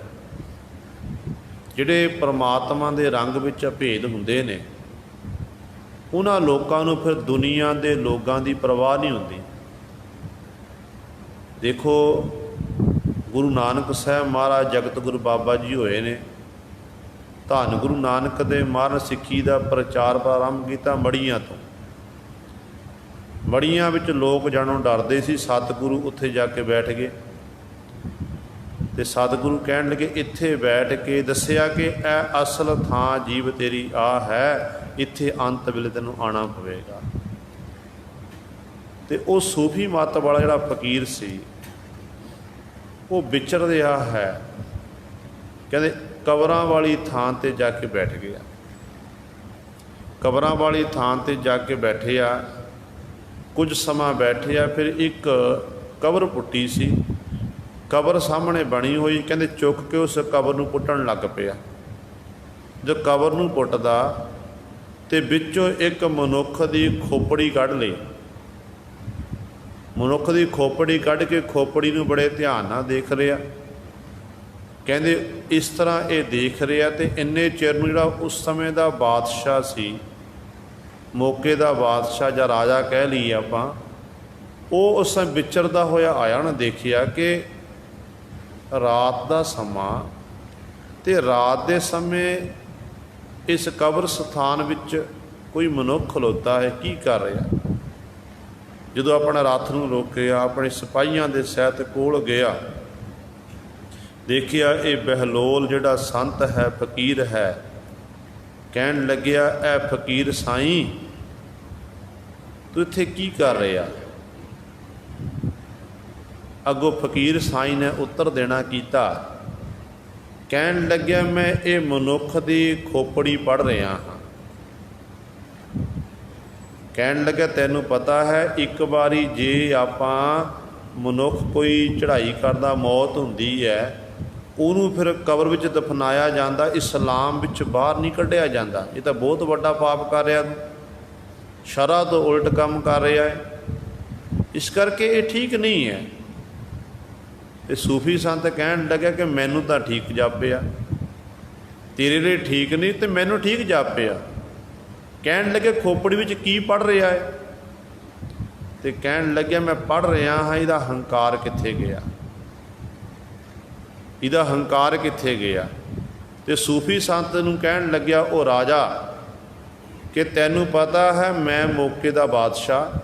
ਜਿਹੜੇ ਪਰਮਾਤਮਾ ਦੇ ਰੰਗ ਵਿੱਚ ਅਭੇਦ ਹੁੰਦੇ ਨੇ, ਉਹਨਾਂ ਲੋਕਾਂ ਨੂੰ ਫਿਰ ਦੁਨੀਆ ਦੇ ਲੋਕਾਂ ਦੀ ਪਰਵਾਹ ਨਹੀਂ ਹੁੰਦੀ। ਦੇਖੋ ਗੁਰੂ ਨਾਨਕ ਸਾਹਿਬ ਮਹਾਰਾਜ ਜਗਤ ਗੁਰੂ ਬਾਬਾ ਜੀ ਹੋਏ ਨੇ। ਧੰਨ ਗੁਰੂ ਨਾਨਕ ਦੇ ਮਰਨ ਸਿੱਖੀ ਦਾ ਪ੍ਰਚਾਰ ਪ੍ਰਾਰੰਭ ਕੀਤਾ ਮੜੀਆਂ ਤੋਂ। ਮੜੀਆਂ ਵਿੱਚ ਲੋਕ ਜਾਣੋਂ ਡਰਦੇ ਸੀ। ਸਤਿਗੁਰੂ ਉੱਥੇ ਜਾ ਕੇ ਬੈਠ ਗਏ ਅਤੇ ਸਤਿਗੁਰੂ ਕਹਿਣ ਲੱਗੇ, ਇੱਥੇ ਬੈਠ ਕੇ ਦੱਸਿਆ ਕਿ ਇਹ ਅਸਲ ਥਾਂ ਜੀਵ ਤੇਰੀ ਆ ਹੈ, ਇੱਥੇ ਅੰਤ ਵੇਲੇ ਤੈਨੂੰ ਆਉਣਾ ਪਵੇਗਾ। ਤੇ ਉਹ ਸੂਫੀ ਮੱਤ ਵਾਲਾ ਜਿਹੜਾ ਫਕੀਰ ਸੀ ਉਹ ਵਿਚਰ ਰਿਹਾ ਹੈ। ਕਹਿੰਦੇ ਕਬਰਾਂ ਵਾਲੀ ਥਾਂ 'ਤੇ ਜਾ ਕੇ ਬੈਠ ਗਿਆ। ਕਬਰਾਂ ਵਾਲੀ ਥਾਂ 'ਤੇ ਜਾ ਕੇ ਬੈਠੇ ਆ, ਕੁਝ ਸਮਾਂ ਬੈਠੇ ਆ, ਫਿਰ ਇੱਕ ਕਬਰ ਪੁੱਟੀ ਸੀ। ਕਬਰ ਸਾਹਮਣੇ ਬਣੀ ਹੋਈ, ਕਹਿੰਦੇ ਚੁੱਕ ਕੇ ਉਸ ਕਬਰ ਨੂੰ ਪੁੱਟਣ ਲੱਗ ਪਿਆ। ਜੋ ਕਬਰ ਨੂੰ ਪੁੱਟਦਾ ਤੇ ਵਿੱਚੋਂ ਇੱਕ ਮਨੁੱਖ ਦੀ ਖੋਪੜੀ ਕੱਢ ਲਈ। ਮਨੁੱਖ ਦੀ ਖੋਪੜੀ ਕੱਢ ਕੇ ਖੋਪੜੀ ਨੂੰ ਬੜੇ ਧਿਆਨ ਨਾਲ ਦੇਖ ਰਿਹਾ। ਕਹਿੰਦੇ ਇਸ ਤਰ੍ਹਾਂ ਇਹ ਦੇਖ ਰਿਹਾ ਤੇ ਇੰਨੇ ਚਿਰ ਨੂੰ ਜਿਹੜਾ ਉਸ ਸਮੇਂ ਦਾ ਬਾਦਸ਼ਾਹ ਸੀ, ਮੌਕੇ ਦਾ ਬਾਦਸ਼ਾਹ ਜਾਂ ਰਾਜਾ ਕਹਿ ਲਈਏ ਆਪਾਂ, ਉਹ ਉਸ ਸਮੇਂ ਵਿਚਰਦਾ ਹੋਇਆ ਆਇਆ। ਉਹਨੇ ਦੇਖਿਆ ਕਿ ਰਾਤ ਦਾ ਸਮਾਂ ਤੇ ਰਾਤ ਦੇ ਸਮੇਂ ਇਸ ਕਬਰ ਸਥਾਨ ਵਿੱਚ ਕੋਈ ਮਨੁੱਖ ਖਲੋਤਾ ਹੈ, ਕੀ ਕਰ ਰਿਹਾ। ਜਦੋਂ ਆਪਣਾ ਰੱਥ ਨੂੰ ਰੋਕਿਆ, ਆਪਣੇ ਸਿਪਾਹੀਆਂ ਦੇ ਸਹਿਤ ਕੋਲ ਗਿਆ, ਦੇਖਿਆ ਇਹ ਬਹਿਲੋਲ ਜਿਹੜਾ ਸੰਤ ਹੈ, ਫਕੀਰ ਹੈ। ਕਹਿਣ ਲੱਗਿਆ, ਇਹ ਫਕੀਰ ਸਾਈਂ ਤੂੰ ਇੱਥੇ ਕੀ ਕਰ ਰਿਹਾ। ਅੱਗੋਂ ਫਕੀਰ ਸਾਈਂ ਨੇ ਉੱਤਰ ਦੇਣਾ ਕੀਤਾ। ਕਹਿਣ ਲੱਗਿਆ, ਮੈਂ ਇਹ ਮਨੁੱਖ ਦੀ ਖੋਪੜੀ ਪੜ੍ਹ ਰਿਹਾ ਹਾਂ। ਕਹਿਣ ਲੱਗਿਆ, ਤੈਨੂੰ ਪਤਾ ਹੈ ਇੱਕ ਵਾਰੀ ਜੇ ਆਪਾਂ ਮਨੁੱਖ ਕੋਈ ਚੜ੍ਹਾਈ ਕਰਦਾ, ਮੌਤ ਹੁੰਦੀ ਹੈ, ਉਹਨੂੰ ਫਿਰ ਕਬਰ ਵਿੱਚ ਦਫਨਾਇਆ ਜਾਂਦਾ, ਇਸਲਾਮ ਵਿੱਚ ਬਾਹਰ ਨਹੀਂ ਕੱਢਿਆ ਜਾਂਦਾ। ਇਹ ਤਾਂ ਬਹੁਤ ਵੱਡਾ ਪਾਪ ਕਰ ਰਿਹਾ, ਸ਼ਰਅ ਤੋਂ ਉਲਟ ਕੰਮ ਕਰ ਰਿਹਾ ਹੈ। ਇਸ ਕਰਕੇ ਇਹ ਠੀਕ ਨਹੀਂ ਹੈ। ਤੇ ਸੂਫੀ ਸੰਤ ਕਹਿਣ ਲੱਗਿਆ ਕਿ ਮੈਨੂੰ ਤਾਂ ਠੀਕ ਜਾਪਿਆ, ਤੇਰੇ ਲਈ ਠੀਕ ਨਹੀਂ ਤੇ ਮੈਨੂੰ ਠੀਕ ਜਾਪਿਆ। ਕਹਿਣ ਲੱਗੇ ਖੋਪੜੀ ਵਿੱਚ ਕੀ ਪੜ੍ਹ ਰਿਹਾ ਹੈ। ਤੇ ਕਹਿਣ ਲੱਗਿਆ, ਮੈਂ ਪੜ੍ਹ ਰਿਹਾ ਹਾਂ ਇਹਦਾ ਹੰਕਾਰ ਕਿੱਥੇ ਗਿਆ, ਇਹਦਾ ਹੰਕਾਰ ਕਿੱਥੇ ਗਿਆ। ਤੇ ਸੂਫੀ ਸੰਤ ਨੂੰ ਕਹਿਣ ਲੱਗਿਆ, ਉਹ ਰਾਜਾ, ਕਿ ਤੈਨੂੰ ਪਤਾ ਹੈ ਮੈਂ ਮੌਕੇ ਦਾ ਬਾਦਸ਼ਾਹ,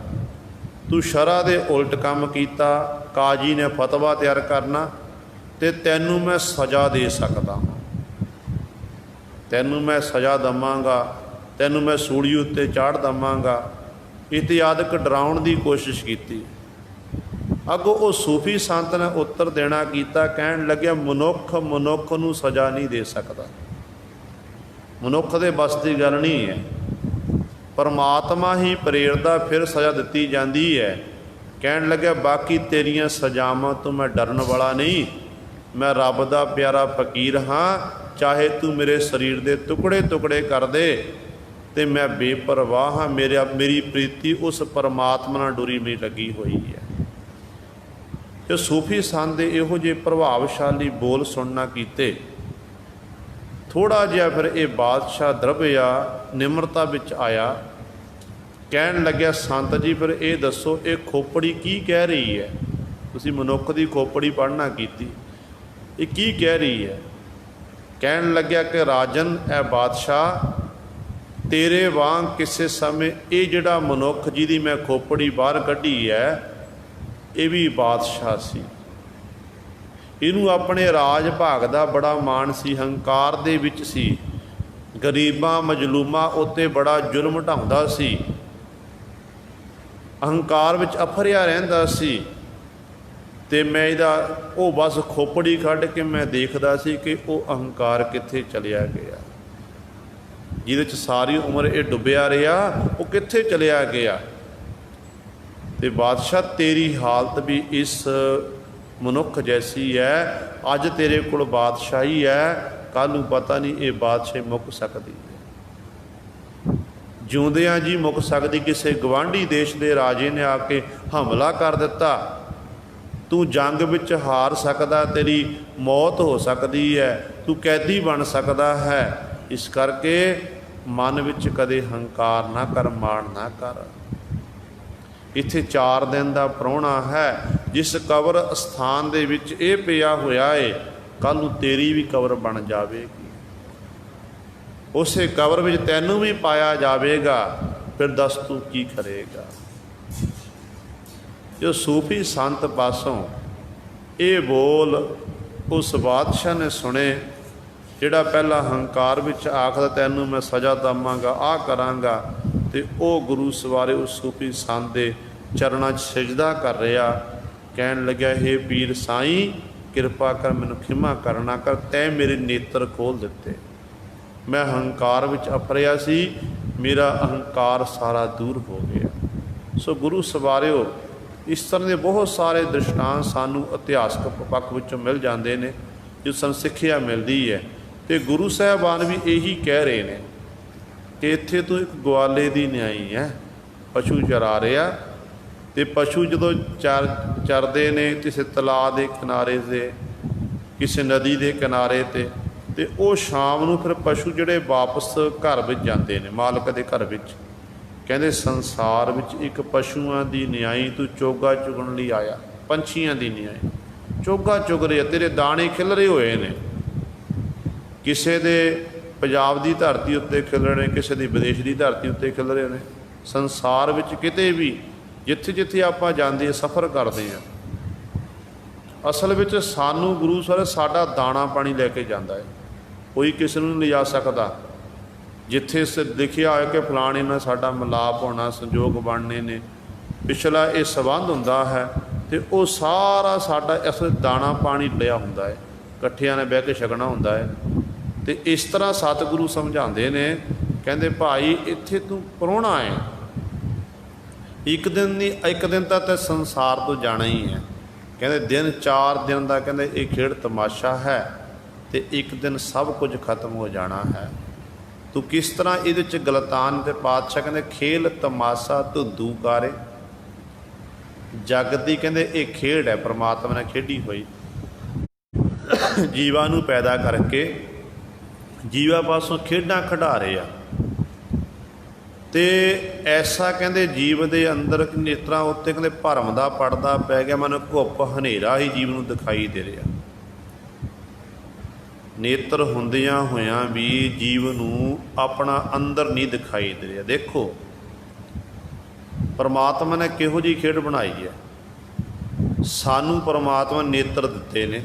ਤੂੰ ਸ਼ਰਅ ਦੇ ਉਲਟ ਕੰਮ ਕੀਤਾ, ਕਾਜੀ ਨੇ ਫਤਵਾ ਤਿਆਰ ਕਰਨਾ ਤੇ ਤੈਨੂੰ ਮੈਂ ਸਜ਼ਾ ਦੇ ਸਕਦਾ ਹਾਂ, ਤੈਨੂੰ ਮੈਂ ਸਜ਼ਾ ਦੇਵਾਂਗਾ, ਤੈਨੂੰ ਮੈਂ ਸੂਲੀ ਉੱਤੇ ਚਾੜ੍ਹ ਦੇਵਾਂਗਾ। ਇਤਿਆਦਿਕ ਡਰਾਉਣ ਦੀ ਕੋਸ਼ਿਸ਼ ਕੀਤੀ। ਅੱਗੋਂ ਉਹ ਸੂਫੀ ਸੰਤ ਨੇ ਉੱਤਰ ਦੇਣਾ ਕੀਤਾ। ਕਹਿਣ ਲੱਗਿਆ, ਮਨੁੱਖ ਨੂੰ ਸਜ਼ਾ ਨਹੀਂ ਦੇ ਸਕਦਾ, ਮਨੁੱਖ ਦੇ ਬਸ ਦੀ ਗੱਲ ਨਹੀਂ ਹੈ। ਪਰਮਾਤਮਾ ਹੀ ਪ੍ਰੇਰਦਾ, ਫਿਰ ਸਜ਼ਾ ਦਿੱਤੀ ਜਾਂਦੀ ਹੈ। ਕਹਿਣ ਲੱਗਿਆ, ਬਾਕੀ ਤੇਰੀਆਂ ਸਜ਼ਾਵਾਂ ਤੋਂ ਮੈਂ ਡਰਨ ਵਾਲਾ ਨਹੀਂ, ਮੈਂ ਰੱਬ ਦਾ ਪਿਆਰਾ ਫਕੀਰ ਹਾਂ। ਚਾਹੇ ਤੂੰ ਮੇਰੇ ਸਰੀਰ ਦੇ ਟੁਕੜੇ ਟੁਕੜੇ ਕਰ ਦੇ ਤੇ ਮੈਂ ਬੇਪਰਵਾਹ ਹਾਂ। ਮੇਰੀ ਪ੍ਰੀਤੀ ਉਸ ਪਰਮਾਤਮਾ ਨਾਲ ਡੋਰੀ ਮੇਰੀ ਲੱਗੀ ਹੋਈ ਹੈ। ਜੋ ਸੂਫੀ ਸੰਤ ਦੇ ਇਹੋ ਜਿਹੇ ਪ੍ਰਭਾਵਸ਼ਾਲੀ ਬੋਲ ਸੁਣਨਾ ਕੀਤੇ, ਥੋੜ੍ਹਾ ਜਿਹਾ ਫਿਰ ਇਹ ਬਾਦਸ਼ਾਹ ਦਰਬਿਆ, ਨਿਮਰਤਾ ਵਿੱਚ ਆਇਆ। ਕਹਿਣ ਲੱਗਿਆ, ਸੰਤ ਜੀ ਫਿਰ ਇਹ ਦੱਸੋ, ਇਹ ਖੋਪੜੀ ਕੀ ਕਹਿ ਰਹੀ ਹੈ। ਤੁਸੀਂ ਮਨੁੱਖ ਦੀ ਖੋਪੜੀ ਪੜ੍ਹਨਾ ਕੀਤੀ, ਇਹ ਕੀ ਕਹਿ ਰਹੀ ਹੈ। ਕਹਿਣ ਲੱਗਿਆ ਕਿ ਰਾਜਨ, ਇਹ ਬਾਦਸ਼ਾਹ, ਤੇਰੇ ਵਾਂਗ ਕਿਸੇ ਸਮੇਂ ਇਹ ਜਿਹੜਾ ਮਨੁੱਖ ਜਿਹਦੀ ਮੈਂ ਖੋਪੜੀ ਬਾਹਰ ਕੱਢੀ ਹੈ, ਇਹ ਵੀ ਬਾਦਸ਼ਾਹ ਸੀ। ਇਹਨੂੰ ਆਪਣੇ ਰਾਜ ਭਾਗ ਦਾ ਬੜਾ ਮਾਣ ਸੀ, ਹੰਕਾਰ ਦੇ ਵਿੱਚ ਸੀ, ਗਰੀਬਾਂ ਮਜਲੂਮਾਂ ਉੱਤੇ ਬੜਾ ਜ਼ੁਲਮ ਢਾਉਂਦਾ ਸੀ, ਅਹੰਕਾਰ ਵਿੱਚ ਅਫਰਿਆ ਰਹਿੰਦਾ ਸੀ। ਤੇ ਮੈਂ ਇਹਦਾ ਉਹ ਬਸ ਖੋਪੜੀ ਕੱਢ ਕੇ ਮੈਂ ਦੇਖਦਾ ਸੀ ਕਿ ਉਹ ਅਹੰਕਾਰ ਕਿੱਥੇ ਚਲਿਆ ਗਿਆ, ਜਿਹਦੇ 'ਚ ਸਾਰੀ ਉਮਰ ਇਹ ਡੁੱਬਿਆ ਰਿਹਾ, ਉਹ ਕਿੱਥੇ ਚਲਿਆ ਗਿਆ। ਤੇ ਬਾਦਸ਼ਾਹ, ਤੇਰੀ ਹਾਲਤ ਵੀ ਇਸ ਮਨੁੱਖ ਜੈਸੀ ਹੈ। ਅੱਜ ਤੇਰੇ ਕੋਲ ਬਾਦਸ਼ਾਹੀ ਹੈ, ਕੱਲ੍ਹ ਨੂੰ ਪਤਾ ਨਹੀਂ ਇਹ ਬਾਦਸ਼ਾਹੀ ਮੁੱਕ ਸਕਦੀ ਹੈ, ਜਿਉਂਦਿਆਂ ਜੀ ਮੁੱਕ ਸਕਦੀ। ਕਿਸੇ ਗਵਾਂਢੀ ਦੇਸ਼ ਦੇ ਰਾਜੇ ਨੇ ਆ ਕੇ ਹਮਲਾ ਕਰ ਦਿੱਤਾ, ਤੂੰ ਜੰਗ ਵਿੱਚ ਹਾਰ ਸਕਦਾ, ਤੇਰੀ ਮੌਤ ਹੋ ਸਕਦੀ ਹੈ, ਤੂੰ ਕੈਦੀ ਬਣ ਸਕਦਾ ਹੈ। ਇਸ ਕਰਕੇ ਮਨ ਵਿੱਚ ਕਦੇ ਹੰਕਾਰ ਨਾ ਕਰ, ਮਾਣ ਨਾ ਕਰ। ਇੱਥੇ 4 ਦਿਨ ਦਾ ਪ੍ਰਾਹੁਣਾ ਹੈ। ਜਿਸ ਕਬਰ ਅਸਥਾਨ ਦੇ ਵਿੱਚ ਇਹ ਪਿਆ ਹੋਇਆ ਏ, ਕੱਲ੍ਹ ਨੂੰ ਤੇਰੀ ਵੀ ਕਬਰ ਬਣ ਜਾਵੇਗੀ, ਉਸੇ ਕਬਰ ਵਿੱਚ ਤੈਨੂੰ ਵੀ ਪਾਇਆ ਜਾਵੇਗਾ। ਫਿਰ ਦੱਸ ਤੂੰ ਕੀ ਕਰੇਗਾ। ਜੋ ਸੂਫੀ ਸੰਤ ਪਾਸੋਂ ਇਹ ਬੋਲ ਉਸ ਬਾਦਸ਼ਾਹ ਨੇ ਸੁਣੇ, ਜਿਹੜਾ ਪਹਿਲਾਂ ਹੰਕਾਰ ਵਿੱਚ ਆਖਦਾ ਤੈਨੂੰ ਮੈਂ ਸਜ਼ਾ ਦੇਵਾਂਗਾ, ਆਹ ਕਰਾਂਗਾ, ਤੇ ਉਹ ਗੁਰੂ ਸਵਾਰੇ ਉਸ ਸੂਫੀ ਸੰਤ ਦੇ ਚਰਨਾਂ 'ਚ ਸਜਦਾ ਕਰ ਰਿਹਾ, ਕਹਿਣ ਲੱਗਿਆ, ਹੇ ਪੀਰ ਸਾਈਂ, ਕਿਰਪਾ ਕਰ, ਮੈਨੂੰ ਖਿਮਾ ਕਰਨਾ ਕਰ, ਤੈਂ ਮੇਰੇ ਨੇਤਰ ਖੋਲ੍ਹ ਦਿੱਤੇ। ਮੈਂ ਅਹੰਕਾਰ ਵਿੱਚ ਅਪਰਿਆ ਸੀ, ਮੇਰਾ ਅਹੰਕਾਰ ਸਾਰਾ ਦੂਰ ਹੋ ਗਿਆ। ਸੋ ਗੁਰੂ ਸਵਾਰਿਓ, ਇਸ ਤਰ੍ਹਾਂ ਦੇ ਬਹੁਤ ਸਾਰੇ ਦ੍ਰਿਸ਼ਟਾਂਤ ਸਾਨੂੰ ਇਤਿਹਾਸਕ ਪੱਖ ਵਿੱਚੋਂ ਮਿਲ ਜਾਂਦੇ ਨੇ, ਜੋ ਸਾਨੂੰ ਸਿੱਖਿਆ ਮਿਲਦੀ ਹੈ। ਅਤੇ ਗੁਰੂ ਸਾਹਿਬਾਨ ਵੀ ਇਹੀ ਕਹਿ ਰਹੇ ਨੇ ਕਿ ਇੱਥੇ ਤੋਂ ਇੱਕ ਗਵਾਲੇ ਦੀ ਨਿਆਈ ਹੈ, ਪਸ਼ੂ ਚਰਾ ਰਿਹਾ, ਅਤੇ ਪਸ਼ੂ ਜਦੋਂ ਚਰਦੇ ਨੇ ਕਿਸੇ ਤਲਾਅ ਦੇ ਕਿਨਾਰੇ 'ਤੇ, ਕਿਸੇ ਨਦੀ ਦੇ ਕਿਨਾਰੇ 'ਤੇ, ਅਤੇ ਉਹ ਸ਼ਾਮ ਨੂੰ ਫਿਰ ਪਸ਼ੂ ਜਿਹੜੇ ਵਾਪਸ ਘਰ ਵਿੱਚ ਜਾਂਦੇ ਨੇ, ਮਾਲਕ ਦੇ ਘਰ ਵਿੱਚ। ਕਹਿੰਦੇ ਸੰਸਾਰ ਵਿੱਚ ਇੱਕ ਪਸ਼ੂਆਂ ਦੀ ਨਿਆਈ ਤੂੰ ਚੋਗਾ ਚੁਗਣ ਲਈ ਆਇਆ, ਪੰਛੀਆਂ ਦੀ ਨਿਆਈ ਚੋਗਾ ਚੁਗ ਰਿਹਾ, ਤੇਰੇ ਦਾਣੇ ਖਿਲ ਰਹੇ ਹੋਏ ਨੇ, ਕਿਸੇ ਦੇ ਪੰਜਾਬ ਦੀ ਧਰਤੀ ਉੱਤੇ ਖਿਲ ਰਹੇ ਨੇ, ਕਿਸੇ ਦੀ ਵਿਦੇਸ਼ ਦੀ ਧਰਤੀ ਉੱਤੇ ਖਿਲ ਰਹੇ ਨੇ। ਸੰਸਾਰ ਵਿੱਚ ਕਿਤੇ ਵੀ ਜਿੱਥੇ ਜਿੱਥੇ ਆਪਾਂ ਜਾਂਦੇ ਸਫ਼ਰ ਕਰਦੇ ਹਾਂ, ਅਸਲ ਵਿੱਚ ਸਾਨੂੰ ਗੁਰੂ ਸਾਹਿਬ ਸਾਡਾ ਦਾਣਾ ਪਾਣੀ ਲੈ ਕੇ ਜਾਂਦਾ ਹੈ। ਕੋਈ ਕਿਸੇ ਨੂੰ ਨਹੀਂ ਲਿਜਾ ਸਕਦਾ। ਜਿੱਥੇ ਲਿਖਿਆ ਹੋਇਆ ਕਿ ਫਲਾਣੇ ਨਾਲ ਸਾਡਾ ਮਿਲਾਪ ਹੋਣਾ, ਸੰਜੋਗ ਬਣਨੇ ਨੇ, ਪਿਛਲਾ ਇਹ ਸੰਬੰਧ ਹੁੰਦਾ ਹੈ, ਅਤੇ ਉਹ ਸਾਰਾ ਸਾਡਾ ਅਸਲ ਦਾਣਾ ਪਾਣੀ ਲਿਆ ਹੁੰਦਾ ਹੈ, ਇਕੱਠਿਆਂ ਨੇ ਬਹਿ ਕੇ ਛਕਣਾ ਹੁੰਦਾ ਹੈ। ਅਤੇ ਇਸ ਤਰ੍ਹਾਂ ਸਤਿਗੁਰੂ ਸਮਝਾਉਂਦੇ ਨੇ, ਕਹਿੰਦੇ ਭਾਈ ਇੱਥੇ ਤੂੰ ਪ੍ਰਾਹੁਣਾ ਹੈ, ਇੱਕ ਦਿਨ ਨਹੀਂ, ਇੱਕ ਦਿਨ ਤਾਂ ਸੰਸਾਰ ਤੋਂ ਜਾਣਾ ਹੀ ਹੈ। ਕਹਿੰਦੇ ਦਿਨ 4 ਦਿਨ ਦਾ, ਕਹਿੰਦੇ ਇਹ ਖੇਡ ਤਮਾਸ਼ਾ ਹੈ, ਅਤੇ ਇੱਕ ਦਿਨ ਸਭ ਕੁਝ ਖਤਮ ਹੋ ਜਾਣਾ ਹੈ। ਤੂੰ ਕਿਸ ਤਰ੍ਹਾਂ ਇਹਦੇ 'ਚ ਗਲਤਾਨ ਅਤੇ ਪਾਤਸ਼ਾਹ ਕਹਿੰਦੇ ਖੇਲ ਤਮਾਸ਼ਾ ਧੁੰਦੂ ਕਾਰੇ, ਜਗਤ ਦੀ ਕਹਿੰਦੇ ਇਹ ਖੇਡ ਹੈ, ਪਰਮਾਤਮਾ ਨੇ ਖੇਡੀ ਹੋਈ, ਜੀਵਾਂ ਨੂੰ ਪੈਦਾ ਕਰਕੇ ਜੀਵਾਂ ਪਾਸੋਂ ਖੇਡਾਂ ਖਿਡਾ ਰਹੇ ਆ। ਅਤੇ ਐਸਾ ਕਹਿੰਦੇ ਜੀਵ ਦੇ ਅੰਦਰ ਨੇਤਰਾਂ ਉੱਤੇ ਕਹਿੰਦੇ ਭਰਮ ਦਾ ਪਰਦਾ ਪੈ ਗਿਆ, ਮਨ ਘੁੱਪ ਹਨੇਰਾ ਹੀ ਜੀਵ ਨੂੰ ਦਿਖਾਈ ਦੇ ਰਿਹਾ। ਨੇਤਰ ਹੁੰਦਿਆਂ ਹੋਇਆਂ ਵੀ ਜੀਵ ਨੂੰ ਆਪਣਾ ਅੰਦਰ ਨਹੀਂ ਦਿਖਾਈ ਦੇ ਰਿਹਾ। ਦੇਖੋ ਪਰਮਾਤਮਾ ਨੇ ਕਿਹੋ ਜਿਹੀ ਖੇਡ ਬਣਾਈ ਹੈ। ਸਾਨੂੰ ਪਰਮਾਤਮਾ ਨੇਤਰ ਦਿੱਤੇ ਨੇ,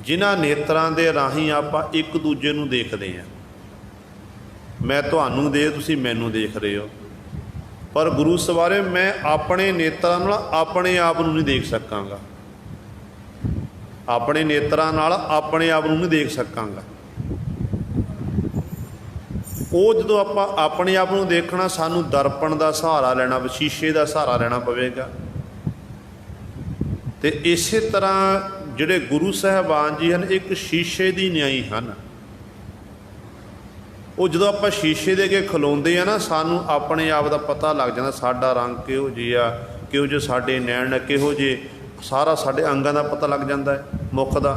ਜਿਨ੍ਹਾਂ ਨੇਤਰਾਂ ਦੇ ਰਾਹੀਂ ਆਪਾਂ ਇੱਕ ਦੂਜੇ ਨੂੰ ਦੇਖਦੇ ਹਾਂ। ਮੈਂ ਤੁਹਾਨੂੰ ਦੇ, ਤੁਸੀਂ ਮੈਨੂੰ ਦੇਖ ਰਹੇ ਹੋ, ਪਰ ਗੁਰੂ ਸਵਾਰੇ ਮੈਂ ਆਪਣੇ ਨੇਤਰਾਂ ਨਾਲ ਆਪਣੇ ਆਪ ਨੂੰ ਨਹੀਂ ਦੇਖ ਸਕਾਂਗਾ, ਆਪਣੇ ਨੇਤਰਾਂ ਨਾਲ ਆਪਣੇ ਆਪ ਨੂੰ ਨਹੀਂ ਦੇਖ ਸਕਾਂਗਾ। ਉਹ ਜਦੋਂ ਆਪਾਂ ਆਪਣੇ ਆਪ ਨੂੰ ਦੇਖਣਾ, ਸਾਨੂੰ ਦਰਪਣ ਦਾ ਸਹਾਰਾ ਲੈਣਾ, ਸ਼ੀਸ਼ੇ ਦਾ ਸਹਾਰਾ ਲੈਣਾ ਪਵੇਗਾ। ਅਤੇ ਇਸੇ ਤਰ੍ਹਾਂ ਜਿਹੜੇ ਗੁਰੂ ਸਾਹਿਬਾਨ ਜੀ ਹਨ, ਇੱਕ ਸ਼ੀਸ਼ੇ ਦੀ ਨਿਆਈ ਹਨ। ਉਹ ਜਦੋਂ ਆਪਾਂ ਸ਼ੀਸ਼ੇ ਦੇ ਅੱਗੇ ਖਲੋਂਦੇ ਆ ਨਾ, ਸਾਨੂੰ ਆਪਣੇ ਆਪ ਦਾ ਪਤਾ ਲੱਗ ਜਾਂਦਾ, ਸਾਡਾ ਰੰਗ ਕਿਹੋ ਜਿਹਾ, ਕਿਹੋ ਜਿਹੇ ਸਾਡੇ ਨੈਣ, ਕਿਹੋ ਜਿਹੇ, ਸਾਰਾ ਸਾਡੇ ਅੰਗਾਂ ਦਾ ਪਤਾ ਲੱਗ ਜਾਂਦਾ ਹੈ, ਮੁੱਖ ਦਾ।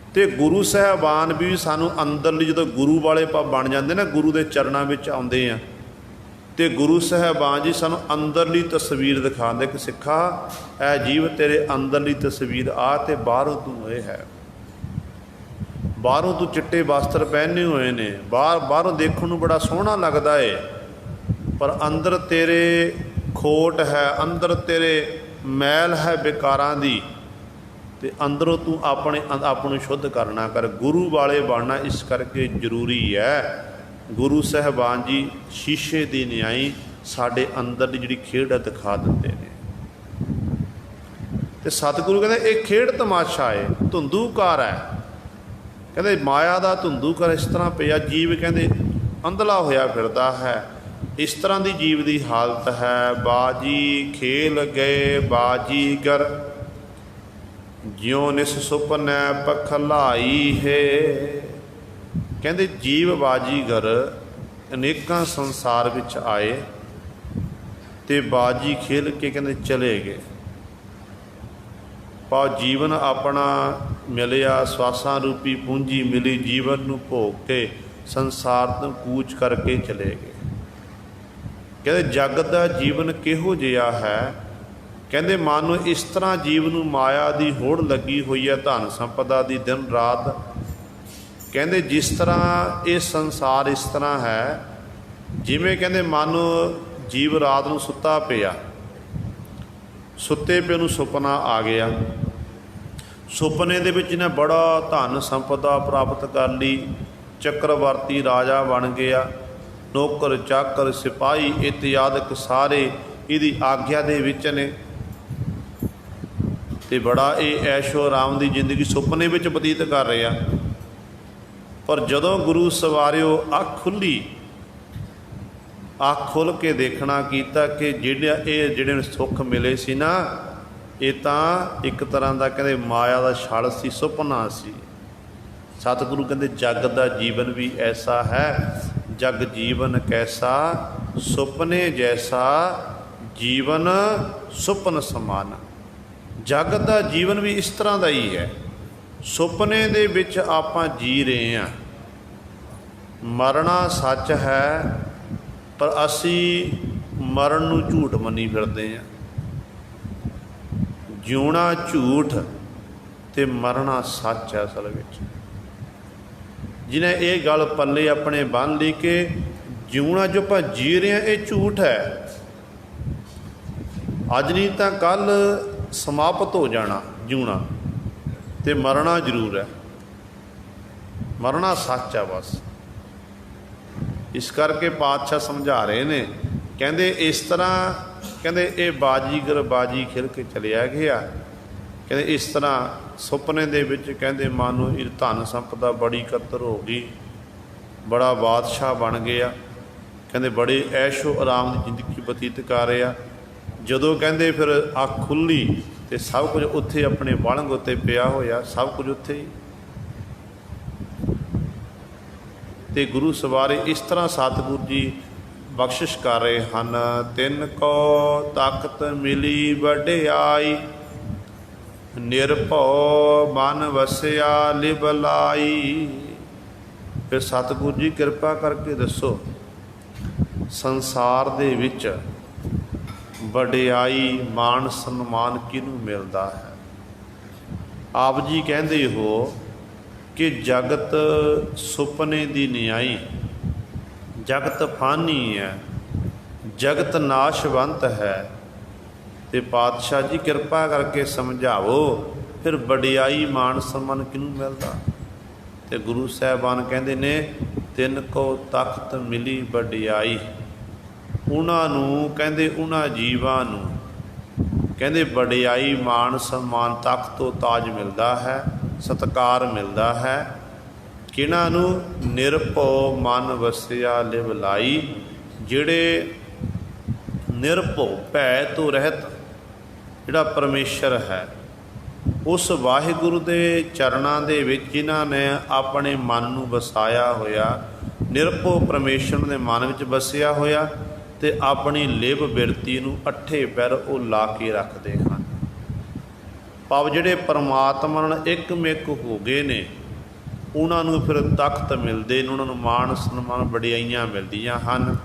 ਅਤੇ ਗੁਰੂ ਸਾਹਿਬਾਨ ਵੀ ਸਾਨੂੰ ਅੰਦਰਲੀ, ਜਦੋਂ ਗੁਰੂ ਵਾਲੇ ਬਣ ਜਾਂਦੇ ਨਾ, ਗੁਰੂ ਦੇ ਚਰਨਾਂ ਵਿੱਚ ਆਉਂਦੇ ਆ, ਅਤੇ ਗੁਰੂ ਸਾਹਿਬਾਨ ਜੀ ਸਾਨੂੰ ਅੰਦਰਲੀ ਤਸਵੀਰ ਦਿਖਾਉਂਦੇ ਕਿ ਸਿੱਖਾ ਇਹ ਜੀਵ ਤੇਰੇ ਅੰਦਰਲੀ ਤਸਵੀਰ ਆ, ਅਤੇ ਬਾਹਰੋਂ ਤੂੰ ਇਹ ਹੈ, ਬਾਹਰੋਂ ਤੂੰ ਚਿੱਟੇ ਵਸਤਰ ਪਹਿਨੇ ਹੋਏ ਨੇ, ਬਾਹਰੋਂ ਦੇਖਣ ਨੂੰ ਬੜਾ ਸੋਹਣਾ ਲੱਗਦਾ ਏ, ਪਰ ਅੰਦਰ ਤੇਰੇ ਖੋਟ ਹੈ, ਅੰਦਰ ਤੇਰੇ ਮੈਲ ਹੈ ਵਿਕਾਰਾਂ ਦੀ, ਅਤੇ ਅੰਦਰੋਂ ਤੂੰ ਆਪਣੇ ਆਪ ਨੂੰ ਸ਼ੁੱਧ ਕਰਨਾ ਕਰ। ਗੁਰੂ ਵਾਲੇ ਬਣਨਾ ਇਸ ਕਰਕੇ ਜ਼ਰੂਰੀ ਹੈ। ਗੁਰੂ ਸਾਹਿਬਾਨ ਜੀ ਸ਼ੀਸ਼ੇ ਦੀ ਨਿਆਈ ਸਾਡੇ ਅੰਦਰ ਦੀ ਜਿਹੜੀ ਖੇਡ ਹੈ ਦਿਖਾ ਦਿੰਦੇ ਨੇ। ਅਤੇ ਸਤਿਗੁਰੂ ਕਹਿੰਦੇ ਇਹ ਖੇਡ ਤਮਾਸ਼ਾ ਹੈ, ਧੁੰਦੂਕਾਰ ਹੈ। ਕਹਿੰਦੇ ਮਾਇਆ ਦਾ ਧੁੰਦੂਕਾਰ ਇਸ ਤਰ੍ਹਾਂ ਪਿਆ, ਜੀਵ ਕਹਿੰਦੇ ਅੰਧਲਾ ਹੋਇਆ ਫਿਰਦਾ ਹੈ। ਇਸ ਤਰ੍ਹਾਂ ਦੀ ਜੀਵ ਦੀ ਹਾਲਤ ਹੈ। ਬਾਜੀ ਖੇਲ ਗਏ ਬਾਜੀਗਰ, ਜਿਉ ਨਿਸ ਸੁਪਨੈ ਪਖਲਾਈ ਹੈ। ਕਹਿੰਦੇ ਜੀਵ ਬਾਜੀਗਰ ਅਨੇਕਾਂ ਸੰਸਾਰ ਵਿੱਚ ਆਏ, ਅਤੇ ਬਾਜੀ ਖੇਲ ਕੇ ਕਹਿੰਦੇ ਚਲੇ ਗਏ। ਪਰ ਜੀਵਨ ਆਪਣਾ ਮਿਲਿਆ, ਸਵਾਸਾਂ ਰੂਪੀ ਪੂੰਜੀ ਮਿਲੀ, ਜੀਵਨ ਨੂੰ ਭੋਗ ਕੇ ਸੰਸਾਰ ਤੋਂ ਕੂਚ ਕਰਕੇ ਚਲੇ ਗਏ। ਕਹਿੰਦੇ ਜਗਤ ਦਾ ਜੀਵਨ ਕਿਹੋ ਜਿਹਾ ਹੈ। ਕਹਿੰਦੇ ਮਨ ਇਸ ਤਰ੍ਹਾਂ ਜੀਵ ਨੂੰ ਮਾਇਆ ਦੀ ਹੋੜ ਲੱਗੀ ਹੋਈ ਹੈ, ਧਨ ਸੰਪਦਾ ਦੀ, ਦਿਨ ਰਾਤ। ਕਹਿੰਦੇ ਜਿਸ ਤਰ੍ਹਾਂ ਇਹ ਸੰਸਾਰ ਇਸ ਤਰ੍ਹਾਂ ਹੈ, ਜਿਵੇਂ ਕਹਿੰਦੇ ਮਨ ਜੀਵ ਰਾਤ ਨੂੰ ਸੁੱਤਾ ਪਿਆ, ਸੁੱਤੇ ਪਏ ਨੂੰ ਸੁਪਨਾ ਆ ਗਿਆ, ਸੁਪਨੇ ਦੇ ਵਿੱਚ ਇਹਨੇ ਬੜਾ ਧਨ ਸੰਪਦਾ ਪ੍ਰਾਪਤ ਕਰ ਲਈ, ਚੱਕਰਵਰਤੀ ਰਾਜਾ ਬਣ ਗਿਆ, ਨੌਕਰ ਚਾਕਰ ਸਿਪਾਹੀ ਇਤਿਆਦਿਕ ਸਾਰੇ ਇਹਦੀ ਆਗਿਆ ਦੇ ਵਿੱਚ ਨੇ। ਤੇ ਬੜਾ ਇਹ ਐਸ਼ੋ ਆਰਾਮ ਦੀ ਜ਼ਿੰਦਗੀ ਸੁਪਨੇ ਵਿੱਚ ਬਤੀਤ ਕਰ ਰਿਹਾ। ਪਰ ਜਦੋਂ ਗੁਰੂ ਸਵਾਰਿਓ ਅੱਖ ਖੁੱਲ੍ਹੀ, ਅੱਖ ਖੁੱਲ੍ਹ ਕੇ ਦੇਖਣਾ ਕੀਤਾ ਕਿ ਜਿਹੜੇ ਸੁੱਖ ਮਿਲੇ ਸੀ ਨਾ, ਇਹ ਤਾਂ ਇੱਕ ਤਰ੍ਹਾਂ ਦਾ ਕਹਿੰਦੇ ਮਾਇਆ ਦਾ ਛਲ ਸੀ, ਸੁਪਨਾ ਸੀ। ਸਤਿਗੁਰੂ ਕਹਿੰਦੇ ਜਗ ਦਾ ਜੀਵਨ ਵੀ ਐਸਾ ਹੈ, ਜਗ ਜੀਵਨ ਕੈਸਾ ਸੁਪਨੇ ਜੈਸਾ, ਜੀਵਨ ਸੁਪਨ ਸਮਾਨ। ਜਗ ਦਾ ਜੀਵਨ ਵੀ ਇਸ ਤਰ੍ਹਾਂ ਦਾ ਹੀ ਹੈ। ਸੁਪਨੇ ਦੇ ਵਿੱਚ ਆਪਾਂ ਜੀ ਰਹੇ ਹਾਂ। ਮਰਨਾ ਸੱਚ ਹੈ, ਪਰ ਅਸੀਂ ਮਰਨ ਨੂੰ ਝੂਠ ਮੰਨੀ ਫਿਰਦੇ ਹਾਂ। ਜਿਉਣਾ ਝੂਠ ਤੇ ਮਰਨਾ ਸੱਚ ਹੈ ਅਸਲ ਵਿੱਚ। ਜਿਹਨੇ ਇਹ ਗੱਲ ਪੱਲੇ ਆਪਣੇ ਬੰਨ੍ਹ ਲਈ ਕਿ ਜਿਉਣਾ ਜੋ ਆਪਾਂ ਜੀ ਰਹੇ ਹਾਂ ਇਹ ਝੂਠ ਹੈ, ਅੱਜ ਨਹੀਂ ਤਾਂ ਕੱਲ੍ਹ ਸਮਾਪਤ ਹੋ ਜਾਣਾ ਜਿਉਣਾ, ਤੇ ਮਰਨਾ ਜ਼ਰੂਰ ਹੈ। ਮਰਨਾ ਸੱਚ ਆ ਬਸ। ਇਸ ਕਰਕੇ ਪਾਤਸ਼ਾਹ ਸਮਝਾ ਰਹੇ ਨੇ, ਕਹਿੰਦੇ ਇਸ ਤਰ੍ਹਾਂ, ਕਹਿੰਦੇ ਇਹ ਬਾਜੀਗਰ ਬਾਜੀ ਖੇਲ ਕੇ ਚਲਿਆ ਗਿਆ। ਕਹਿੰਦੇ ਇਸ ਤਰ੍ਹਾਂ ਸੁਪਨੇ ਦੇ ਵਿੱਚ ਕਹਿੰਦੇ ਮਨ ਨੂੰ ਇਹ ਧਨ ਸੰਪਦਾ ਬੜੀ ਇਕੱਤਰ ਹੋ ਗਈ, ਬੜਾ ਬਾਦਸ਼ਾਹ ਬਣ ਗਿਆ। ਕਹਿੰਦੇ ਬੜੇ ਐਸ਼ੋ ਆਰਾਮ ਦੀ ਜ਼ਿੰਦਗੀ ਬਤੀਤ ਕਰ ਰਿਹਾ। ਜਦੋਂ ਕਹਿੰਦੇ ਫਿਰ ਅੱਖ ਖੁੱਲ੍ਹੀ ਤੇ ਸਭ ਕੁਝ ਉੱਥੇ ਆਪਣੇ ਪਲੰਘ ਉੱਤੇ ਪਿਆ ਹੋਇਆ, ਸਭ ਕੁਝ ਉੱਥੇ ਹੀ। ਤੇ ਗੁਰੂ ਸਵਾਰੇ ਇਸ ਤਰ੍ਹਾਂ ਸਤਿਗੁਰੂ ਜੀ ਬਖਸ਼ਿਸ਼ ਕਰ ਰਹੇ ਹਨ। ਤਿੰਨ ਕੋ ਤਾਕਤ ਮਿਲੀ ਵਡਿਆਈ, ਨਿਰਭਉ ਮਨ ਵਸਿਆ ਲਿਵ ਲਾਈ। ਫਿਰ ਸਤਿਗੁਰੂ ਜੀ ਕਿਰਪਾ ਕਰਕੇ ਦੱਸੋ, ਸੰਸਾਰ ਦੇ ਵਿੱਚ ਵਡਿਆਈ ਮਾਣ ਸਨਮਾਨ ਕਿਹਨੂੰ ਮਿਲਦਾ ਹੈ? ਆਪ ਜੀ ਕਹਿੰਦੇ ਹੋ ਕਿ ਜਗਤ ਸੁਪਨੇ ਦੀ ਨਿਆਈ, ਜਗਤ ਫਾਨੀ ਹੈ, ਜਗਤ ਨਾਸ਼ਵੰਤ ਹੈ। ਤੇ ਪਾਤਸ਼ਾਹ ਜੀ ਕਿਰਪਾ ਕਰਕੇ ਸਮਝਾਵੋ ਫਿਰ ਵਡਿਆਈ ਮਾਣ ਸਨਮਾਨ ਕਿਹਨੂੰ ਮਿਲਦਾ? ਤੇ ਗੁਰੂ ਸਾਹਿਬਾਨ ਕਹਿੰਦੇ ਨੇ ਤਿੰਨ ਕੋ ਤਖਤ ਮਿਲੀ ਵਡਿਆਈ। ਉਹਨਾਂ ਨੂੰ ਕਹਿੰਦੇ ਉਹਨਾਂ ਜੀਵਾਂ ਨੂੰ ਕਹਿੰਦੇ ਵਡਿਆਈ ਮਾਣ ਸਨਮਾਨ ਤਖਤ ਤੋਂ ਤਾਜ ਮਿਲਦਾ ਹੈ, ਸਤਿਕਾਰ ਮਿਲਦਾ ਹੈ। ਕਿਹਨਾਂ ਨੂੰ? ਨਿਰਭਉ ਮਨ ਵਸਿਆ ਲਿਵ ਲਾਈ। ਜਿਹੜੇ ਨਿਰਭਉ ਭੈ ਤੋਂ ਰਹਿਤ ਜਿਹੜਾ ਪਰਮੇਸ਼ਰ ਹੈ, ਉਸ ਵਾਹਿਗੁਰੂ ਦੇ ਚਰਨਾਂ ਦੇ ਵਿੱਚ ਜਿਨ੍ਹਾਂ ਨੇ ਆਪਣੇ ਮਨ ਨੂੰ ਵਸਾਇਆ ਹੋਇਆ, ਨਿਰਭਉ ਪਰਮੇਸ਼ਰ ਦੇ ਮਨ ਵਿੱਚ ਵਸਿਆ ਹੋਇਆ, ਤੇ ਆਪਣੀ ਲਿਵ ਬਿਰਤੀ ਨੂੰ ਅੱਠੇ ਪੈਰ ਉਹ ਲਾ ਕੇ ਰੱਖਦੇ ਹਨ। ਭਾਵ ਜਿਹੜੇ ਪਰਮਾਤਮਾ ਨਾਲ ਇੱਕਮਿਕ ਹੋ ਗਏ ਨੇ, ਉਹਨਾਂ ਨੂੰ ਫਿਰ ਤਖਤ ਮਿਲਦੇ ਨੇ, ਉਹਨਾਂ ਨੂੰ ਮਾਣ ਸਨਮਾਨ ਵਡਿਆਈਆਂ ਮਿਲਦੀਆਂ ਹਨ।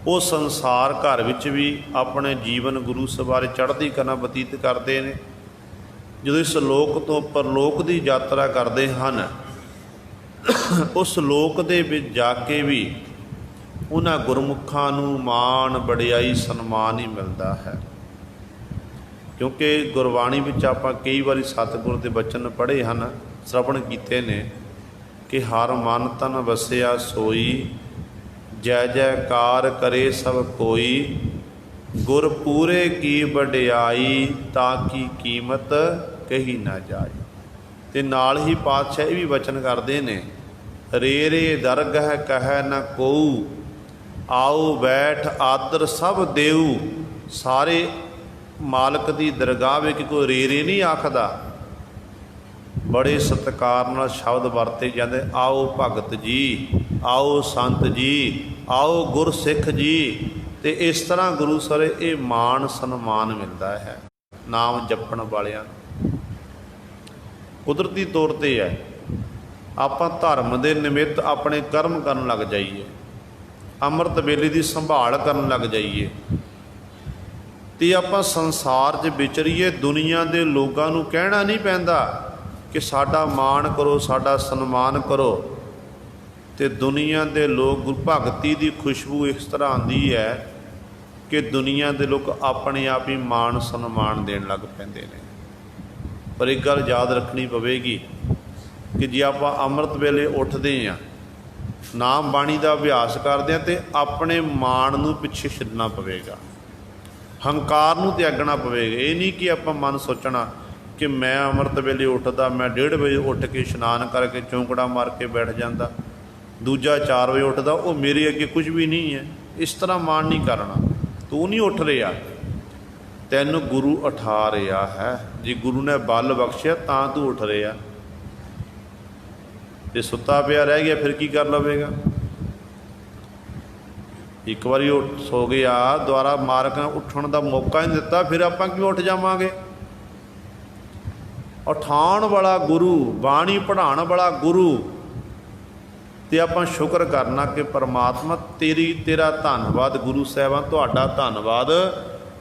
ਉਹ ਸੰਸਾਰ ਘਰ ਵਿੱਚ ਵੀ ਆਪਣੇ ਜੀਵਨ ਗੁਰੂ ਸਵਾਰੇ ਚੜ੍ਹਦੀ ਕਲਾ ਬਤੀਤ ਕਰਦੇ ਨੇ। ਜਦੋਂ ਇਸ ਲੋਕ ਤੋਂ ਪਰਲੋਕ ਦੀ ਯਾਤਰਾ ਕਰਦੇ ਹਨ, ਉਸ ਲੋਕ ਦੇ ਵਿੱਚ ਜਾ ਕੇ ਵੀ ਉਹਨਾਂ ਗੁਰਮੁਖਾਂ ਨੂੰ ਮਾਣ ਵਡਿਆਈ ਸਨਮਾਨ ਹੀ ਮਿਲਦਾ ਹੈ। ਕਿਉਂਕਿ ਗੁਰਬਾਣੀ ਵਿੱਚ ਆਪਾਂ ਕਈ ਵਾਰੀ ਸਤਿਗੁਰ ਦੇ ਬਚਨ ਪੜ੍ਹੇ ਹਨ, ਸ਼ਰਵਣ ਕੀਤੇ ਨੇ ਕਿ ਹਰ ਮਨ ਤਨ ਵਸਿਆ ਸੋਈ, ਜੈ ਜੈਕਾਰ ਕਰੇ ਸਭ ਕੋਈ, ਗੁਰ ਪੂਰੇ ਕੀ ਵਡਿਆਈ, ਤਾਂ ਕੀ ਕੀਮਤ ਕਹੀ ਨਾ ਜਾਏ। ਤੇ ਨਾਲ ਹੀ ਪਾਤਸ਼ਾਹ ਇਹ ਵੀ ਵਚਨ ਕਰਦੇ ਨੇ, ਰੇ ਰੇ ਦਰਗਹ ਕਹਿ ਨਾ ਕੋਊ, ਆਓ ਬੈਠ ਆਦਰ ਸਭ ਦੇਊ। ਸਾਰੇ ਮਾਲਕ ਦੀ ਦਰਗਾਹ ਵਿੱਚ ਕੋਈ ਰੇ ਰੇ ਨਹੀਂ ਆਖਦਾ, ਬੜੇ ਸਤਿਕਾਰ ਨਾਲ ਸ਼ਬਦ ਵਰਤੇ ਜਾਂਦੇ। ਆਓ ਭਗਤ ਜੀ, ਆਓ ਸੰਤ ਜੀ, ਆਓ ਗੁਰਸਿੱਖ ਜੀ। ਤੇ ਇਸ ਤਰ੍ਹਾਂ ਗੁਰੂ ਸਾਰੇ ਇਹ ਮਾਣ ਸਨਮਾਨ ਮਿਲਦਾ ਹੈ ਨਾਮ ਜਪਣ ਵਾਲਿਆਂ ਨੂੰ। ਕੁਦਰਤੀ ਤੌਰ 'ਤੇ ਹੈ, ਆਪਾਂ ਧਰਮ ਦੇ ਨਿਮਿੱਤ ਆਪਣੇ ਕਰਮ ਕਰਨ ਲੱਗ ਜਾਈਏ, ਅੰਮ੍ਰਿਤ ਵੇਲੇ ਦੀ ਸੰਭਾਲ ਕਰਨ ਲੱਗ ਜਾਈਏ, ਤੇ ਆਪਾਂ ਸੰਸਾਰ 'ਚ ਵਿਚਰੀਏ। ਦੁਨੀਆ ਦੇ ਲੋਕਾਂ ਨੂੰ ਕਹਿਣਾ ਨਹੀਂ ਪੈਂਦਾ ਕਿ ਸਾਡਾ ਮਾਣ ਕਰੋ, ਸਾਡਾ ਸਨਮਾਨ ਕਰੋ। ਤੇ ਦੁਨੀਆ ਦੇ ਲੋਕ ਗੁਰੂ ਭਗਤੀ ਦੀ ਖੁਸ਼ਬੂ ਇਸ ਤਰ੍ਹਾਂ ਆਉਂਦੀ ਹੈ ਕਿ ਦੁਨੀਆ ਦੇ ਲੋਕ ਆਪਣੇ ਆਪ ਹੀ ਮਾਣ ਸਨਮਾਨ ਦੇਣ ਲੱਗ ਪੈਂਦੇ ਨੇ। ਪਰ ਇੱਕ ਗੱਲ ਯਾਦ ਰੱਖਣੀ ਪਵੇਗੀ ਕਿ ਜੇ ਆਪਾਂ ਅੰਮ੍ਰਿਤ ਵੇਲੇ ਉੱਠਦੇ ਹਾਂ, ਨਾਮ ਬਾਣੀ ਦਾ ਅਭਿਆਸ ਕਰਦੇ ਹਾਂ, ਤੇ ਆਪਣੇ ਮਾਣ ਨੂੰ ਪਿੱਛੇ ਛੱਡਣਾ ਪਵੇਗਾ। ਹੰਕਾਰ ਨੂੰ ਤਿਆਗਣਾ ਪਵੇਗਾ। ਇਹ ਨਹੀਂ ਕਿ ਆਪਾਂ ਮਨ ਸੋਚਣਾ ਕਿ ਮੈਂ ਅੰਮ੍ਰਿਤ ਵੇਲੇ ਉੱਠਦਾ, ਮੈਂ 1:30 ਵਜੇ ਉੱਠ ਕੇ ਇਸ਼ਨਾਨ ਕਰਕੇ ਚੌਂਕੜਾ ਮਾਰ ਕੇ ਬੈਠ ਜਾਂਦਾ, ਦੂਜਾ 4 ਵਜੇ ਉੱਠਦਾ, ਉਹ ਮੇਰੇ ਅੱਗੇ ਕੁਝ ਵੀ ਨਹੀਂ ਹੈ। ਇਸ ਤਰ੍ਹਾਂ ਮਾਣ ਨਹੀਂ ਕਰਨਾ। ਤੂੰ ਨਹੀਂ ਉੱਠ ਰਿਹਾ, ਤੈਨੂੰ ਗੁਰੂ ਉਠਾ ਰਿਹਾ ਹੈ। ਜੇ ਗੁਰੂ ਨੇ ਬਲ ਬਖਸ਼ਿਆ ਤਾਂ ਤੂੰ ਉੱਠ ਰਿਹਾ। ਜੇ ਸੁੱਤਾ ਪਿਆ ਰਹਿ ਗਿਆ ਫਿਰ ਕੀ ਕਰ ਲਵੇਗਾ? ਇੱਕ ਵਾਰੀ ਉੱਠ ਸੋ ਗਿਆ, ਦੁਬਾਰਾ ਮਾਲਕ ਨੇ ਉੱਠਣ ਦਾ ਮੌਕਾ ਨਹੀਂ ਦਿੱਤਾ, ਫਿਰ ਆਪਾਂ ਕਿਉਂ ਉੱਠ ਜਾਵਾਂਗੇ? ਉਠਾਉਣ ਵਾਲਾ ਗੁਰੂ, ਬਾਣੀ ਪੜ੍ਹਾਉਣ ਵਾਲਾ ਗੁਰੂ, ਤੇ ਆਪਾਂ ਸ਼ੁਕਰ ਕਰਨਾ ਕਿ ਪਰਮਾਤਮਾ ਤੇਰਾ ਧੰਨਵਾਦ ਗੁਰੂ ਸਾਹਿਬਾਨ, ਤੁਹਾਡਾ ਧੰਨਵਾਦ,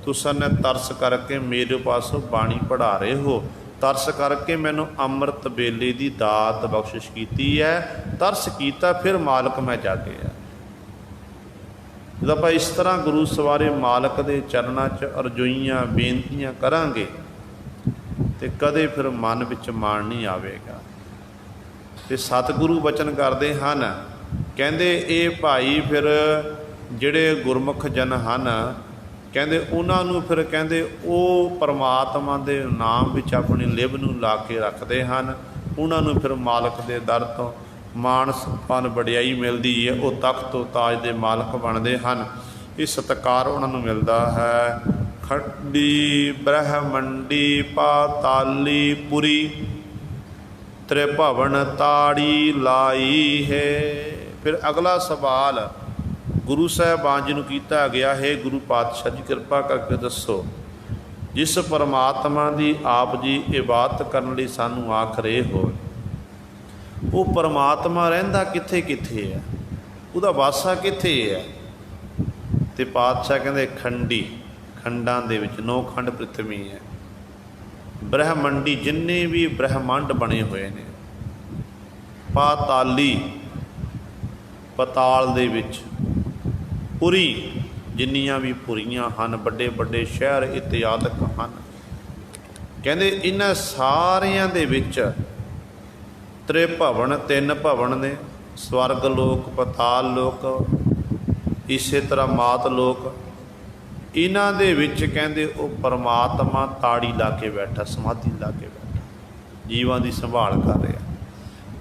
ਤੁਸਾਂ ਨੇ ਤਰਸ ਕਰਕੇ ਮੇਰੇ ਪਾਸੋਂ ਬਾਣੀ ਪੜ੍ਹਾ ਰਹੇ ਹੋ, ਤਰਸ ਕਰਕੇ ਮੈਨੂੰ ਅੰਮ੍ਰਿਤ ਵੇਲੇ ਦੀ ਦਾਤ ਬਖਸ਼ਿਸ਼ ਕੀਤੀ ਹੈ, ਤਰਸ ਕੀਤਾ ਫਿਰ ਮਾਲਕ ਮੈਂ ਜਾਗਿਆ। ਜਦੋਂ ਆਪਾਂ ਇਸ ਤਰ੍ਹਾਂ ਗੁਰੂ ਸਵਾਰੇ ਮਾਲਕ ਦੇ ਚਰਨਾਂ 'ਚ ਅਰਜ਼ੋਈਆਂ ਬੇਨਤੀਆਂ ਕਰਾਂਗੇ ਤੇ ਕਦੇ ਫਿਰ ਮਨ ਵਿੱਚ ਮਾਣ ਨਹੀਂ ਆਵੇਗਾ। ਤੇ ਸਤਿਗੁਰੂ ਬਚਨ ਕਰਦੇ ਹਨ, ਕਹਿੰਦੇ ਇਹ ਭਾਈ ਫਿਰ ਜਿਹੜੇ ਗੁਰਮੁਖ ਜਨ ਹਨ, ਕਹਿੰਦੇ ਉਹਨਾਂ ਨੂੰ ਫਿਰ ਕਹਿੰਦੇ ਉਹ ਪਰਮਾਤਮਾ ਦੇ ਨਾਮ ਵਿੱਚ ਆਪਣੀ ਲਿਵ ਨੂੰ ਲਾ ਕੇ ਰੱਖਦੇ ਹਨ। ਉਹਨਾਂ ਨੂੰ ਫਿਰ ਮਾਲਕ ਦੇ ਦਰ ਤੋਂ ਮਾਣ ਸਨਮਾਨ ਵਡਿਆਈ ਮਿਲਦੀ ਹੈ, ਉਹ ਤਖਤ ਤੋਂ ਤਾਜ ਦੇ ਮਾਲਕ ਬਣਦੇ ਹਨ। ਇਹ ਸਤਿਕਾਰ ਉਹਨਾਂ ਨੂੰ ਮਿਲਦਾ ਹੈ। ਖੰਡੀ ਬ੍ਰਹਮੰਡੀ ਪਾਤਾਲੀ ਪੁਰੀ, ਤ੍ਰਿਭਵਨ ਤਾੜੀ ਲਾਈ ਹੈ। ਫਿਰ ਅਗਲਾ ਸਵਾਲ ਗੁਰੂ ਸਾਹਿਬਾਨ ਜੀ ਨੂੰ ਕੀਤਾ ਗਿਆ ਹੈ, ਗੁਰੂ ਪਾਤਸ਼ਾਹ ਜੀ ਕਿਰਪਾ ਕਰਕੇ ਦੱਸੋ, ਜਿਸ ਪਰਮਾਤਮਾ ਦੀ ਆਪ ਜੀ ਇਬਾਦਤ ਕਰਨ ਲਈ ਸਾਨੂੰ ਆਖ ਰਹੇ ਹੋ, ਉਹ ਪਰਮਾਤਮਾ ਰਹਿੰਦਾ ਕਿੱਥੇ ਕਿੱਥੇ ਹੈ? ਉਹਦਾ ਵਾਸਾ ਕਿੱਥੇ ਹੈ? ਤੇ ਪਾਤਸ਼ਾਹ ਕਹਿੰਦੇ ਖੰਡੀ, ਖੰਡਾਂ ਦੇ ਵਿੱਚ 9 ਖੰਡ ਪ੍ਰਿਥਵੀ ਹੈ। ਬ੍ਰਹਮੰਡੀ, ਜਿੰਨੇ ਵੀ ਬ੍ਰਹਮੰਡ ਬਣੇ ਹੋਏ ਨੇ। ਪਾਤਾਲੀ, ਪਤਾਲ ਦੇ ਵਿੱਚ। ਪੁਰੀ, ਜਿੰਨੀਆਂ ਵੀ ਪੁਰੀਆਂ ਹਨ, ਵੱਡੇ ਵੱਡੇ ਸ਼ਹਿਰ ਇਤਿਆਦਿਕ ਹਨ। ਕਹਿੰਦੇ ਇਹਨਾਂ ਸਾਰਿਆਂ ਦੇ ਵਿੱਚ ਤ੍ਰਿਭਵਨ, 3 ਭਵਨ ਨੇ, ਸਵਰਗ ਲੋਕ, ਪਤਾਲ ਲੋਕ, ਇਸੇ ਤਰ੍ਹਾਂ ਮਾਤ ਲੋਕ। ਇਹਨਾਂ ਦੇ ਵਿੱਚ ਕਹਿੰਦੇ ਉਹ ਪਰਮਾਤਮਾ ਤਾੜੀ ਲਾ ਕੇ ਬੈਠਾ, ਸਮਾਧੀ ਲਾ ਕੇ ਬੈਠਾ, ਜੀਵਾਂ ਦੀ ਸੰਭਾਲ ਕਰ ਰਿਹਾ।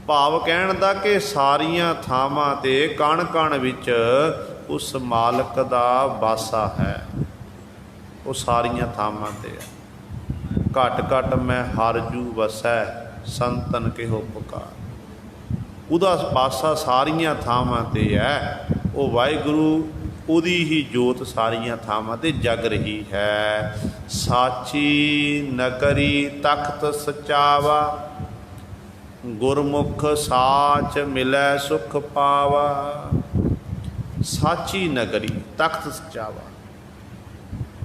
ਭਾਵ ਕਹਿਣ ਦਾ ਕਿ ਸਾਰੀਆਂ ਥਾਵਾਂ 'ਤੇ ਕਣ ਕਣ ਵਿੱਚ ਉਸ ਮਾਲਕ ਦਾ ਵਾਸਾ ਹੈ। ਉਹ ਸਾਰੀਆਂ ਥਾਵਾਂ 'ਤੇ ਹੈ। ਘਟ ਘਟ ਮੈਂ ਹਰ ਜੂ ਵਸੈ, ਸੰਤਨ ਕਿਹੋ ਪੁਕਾਰ। ਉਹਦਾ ਪਾਸਾ ਸਾਰੀਆਂ ਥਾਵਾਂ 'ਤੇ ਹੈ। ਉਹ ਵਾਹਿਗੁਰੂ, ਉਹਦੀ ਹੀ ਜੋਤ ਸਾਰੀਆਂ ਥਾਵਾਂ 'ਤੇ ਜਗ ਰਹੀ ਹੈ। ਸਾਚੀ ਨਗਰੀ ਤਖਤ ਸਚਾਵਾ, ਗੁਰਮੁਖ ਸਾਚ ਮਿਲੈ ਸੁਖ ਪਾਵਾ। ਸਾਚੀ ਨਗਰੀ ਤਖਤ ਸਚਾਵਾ।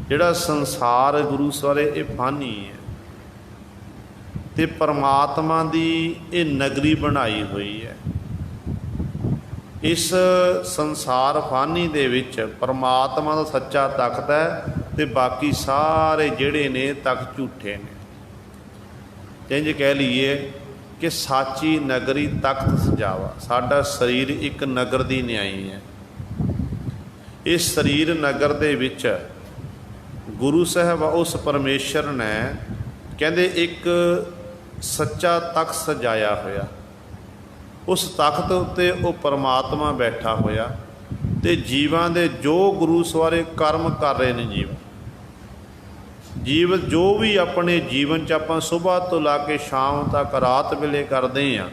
ਜਿਹੜਾ ਸੰਸਾਰ ਗੁਰੂ ਸਵਾਰੇ ਇਹ ਫਾਨੀ ਹੈ, ਤੇ ਪਰਮਾਤਮਾ ਦੀ ਇਹ ਨਗਰੀ ਬਣਾਈ ਹੋਈ ਹੈ। ਇਸ ਸੰਸਾਰ ਫਾਨੀ ਦੇ ਵਿੱਚ ਪਰਮਾਤਮਾ ਦਾ ਸੱਚਾ ਤਖਤ ਹੈ, ਤੇ ਬਾਕੀ ਸਾਰੇ ਜਿਹੜੇ ਨੇ ਤਖਤ ਝੂਠੇ ਨੇ। ਇੰਝ ਕਹਿ ਲਈਏ ਕਿ ਸਾਚੀ ਨਗਰੀ ਤਖਤ ਸਜਾਵਾ। ਸਾਡਾ ਸਰੀਰ ਇੱਕ ਨਗਰ ਦੀ ਨਿਆਈ ਹੈ। ਇਸ ਸਰੀਰ ਨਗਰ ਦੇ ਵਿੱਚ ਗੁਰੂ ਸਾਹਿਬ ਉਸ ਪਰਮੇਸ਼ਰ ਨੇ ਕਹਿੰਦੇ ਇੱਕ ਸੱਚਾ ਤਖਤ ਸਜਾਇਆ ਹੋਇਆ। ਉਸ ਤਖਤ ਉੱਤੇ ਉਹ ਪਰਮਾਤਮਾ ਬੈਠਾ ਹੋਇਆ, ਤੇ ਜੀਵਾਂ ਦੇ ਜੋ ਗੁਰੂ ਸਵਾਰੇ ਕਰਮ ਕਰ ਰਹੇ ਨੇ, ਜੀਵ ਜੋ ਵੀ ਆਪਣੇ ਜੀਵਨ 'ਚ ਆਪਾਂ ਸੁਬਾਹ ਤੋਂ ਲਾ ਕੇ ਸ਼ਾਮ ਤੱਕ ਰਾਤ ਵੇਲੇ ਕਰਦੇ ਹਾਂ,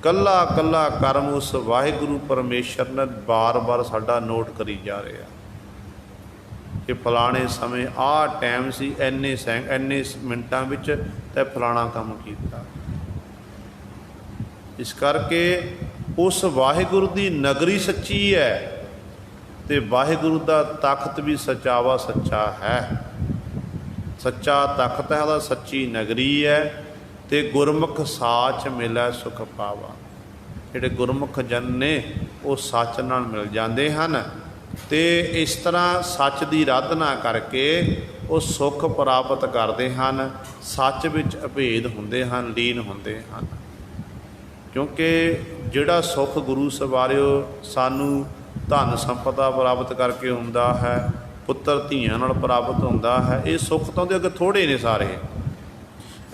ਕੱਲਾ ਕੱਲਾ ਕਰਮ ਉਸ ਵਾਹਿਗੁਰੂ ਪਰਮੇਸ਼ਰ ਨੇ ਬਾਰ-ਬਾਰ ਸਾਡਾ ਨੋਟ ਕਰੀ ਜਾ ਰਿਹਾ ਕਿ ਫਲਾਣੇ ਸਮੇਂ ਆਹ ਟਾਈਮ ਸੀ, ਇੰਨੇ ਮਿੰਟਾਂ ਵਿੱਚ ਤੇ ਫਲਾਣਾ ਕੰਮ ਕੀਤਾ। ਇਸ ਕਰਕੇ ਉਸ ਵਾਹਿਗੁਰੂ ਦੀ ਨਗਰੀ ਸੱਚੀ ਹੈ, ਤੇ ਵਾਹਿਗੁਰੂ ਦਾ ਤਖਤ ਵੀ ਸਚਾਵਾ ਸੱਚਾ ਹੈ। ਸੱਚਾ ਤਖਤ ਹੈ, ਉਹਦਾ ਸੱਚੀ ਨਗਰੀ ਹੈ। ਤੇ ਗੁਰਮੁਖ ਸਾਚ ਮਿਲੈ ਸੁਖ ਪਾਵਾ। ਜਿਹੜੇ ਗੁਰਮੁਖ ਜਨ ਨੇ ਉਹ ਸੱਚ ਨਾਲ ਮਿਲ ਜਾਂਦੇ ਹਨ, ਤੇ ਇਸ ਤਰ੍ਹਾਂ ਸੱਚ ਦੀ ਆਰਾਧਨਾ ਕਰਕੇ ਉਹ ਸੁੱਖ ਪ੍ਰਾਪਤ ਕਰਦੇ ਹਨ। ਸੱਚ ਵਿੱਚ ਅਭੇਦ ਹੁੰਦੇ ਹਨ, ਲੀਨ ਹੁੰਦੇ ਹਨ। ਕਿਉਂਕਿ ਜਿਹੜਾ ਸੁੱਖ ਗੁਰੂ ਸਵਾਰਿਓ ਸਾਨੂੰ ਧਨ ਸੰਪਦਾ ਪ੍ਰਾਪਤ ਕਰਕੇ ਹੁੰਦਾ ਹੈ, ਪੁੱਤਰ ਧੀਆਂ ਨਾਲ ਪ੍ਰਾਪਤ ਹੁੰਦਾ ਹੈ। ਇਹ ਸੁੱਖ ਤਾਂ ਉਹਦੇ ਅੱਗੇ ਥੋੜ੍ਹੇ ਨੇ ਸਾਰੇ।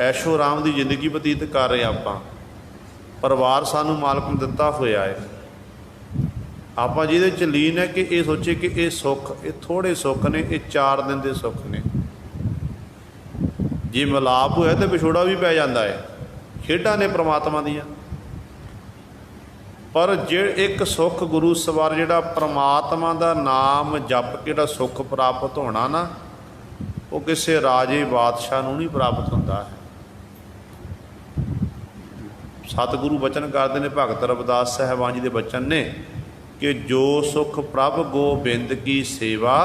ਐਸ਼ੋ ਆਰਾਮ ਦੀ ਜ਼ਿੰਦਗੀ ਬਤੀਤ ਕਰ ਰਹੇ ਆਪਾਂ, ਪਰਿਵਾਰ ਸਾਨੂੰ ਮਾਲਕ ਨੇ ਦਿੱਤਾ ਹੋਇਆ ਹੈ। ਆਪਾਂ ਜਿਹਦੇ 'ਚ ਲੀਨ ਹੈ ਕਿ ਇਹ ਸੋਚੇ ਕਿ ਇਹ ਸੁੱਖ, ਇਹ ਥੋੜ੍ਹੇ ਸੁੱਖ ਨੇ, ਇਹ 4 ਦਿਨ ਦੇ ਸੁੱਖ ਨੇ। ਜੇ ਮਿਲਾਪ ਹੋਇਆ ਤਾਂ ਵਿਛੋੜਾ ਵੀ ਪੈ ਜਾਂਦਾ ਹੈ। ਖੇਡਾਂ ਨੇ ਪ੍ਰਮਾਤਮਾ ਦੀਆਂ। ਪਰ ਜੇ ਇੱਕ ਸੁੱਖ ਗੁਰੂ ਸਵਾਰ ਜਿਹੜਾ ਪ੍ਰਮਾਤਮਾ ਦਾ ਨਾਮ ਜਪ ਕੇ ਜਿਹੜਾ ਸੁੱਖ ਪ੍ਰਾਪਤ ਹੋਣਾ ਨਾ, ਉਹ ਕਿਸੇ ਰਾਜੇ ਬਾਦਸ਼ਾਹ ਨੂੰ ਨਹੀਂ ਪ੍ਰਾਪਤ ਹੁੰਦਾ ਹੈ। ਸਤਿਗੁਰੂ ਬਚਨ ਕਰਦੇ ਨੇ, ਭਗਤ ਰਵਿਦਾਸ ਸਾਹਿਬਾਨ ਜੀ ਦੇ ਬਚਨ ਨੇ ਕਿ ਜੋ ਸੁਖ ਪ੍ਰਭ ਗੋਬਿੰਦ ਕੀ ਸੇਵਾ,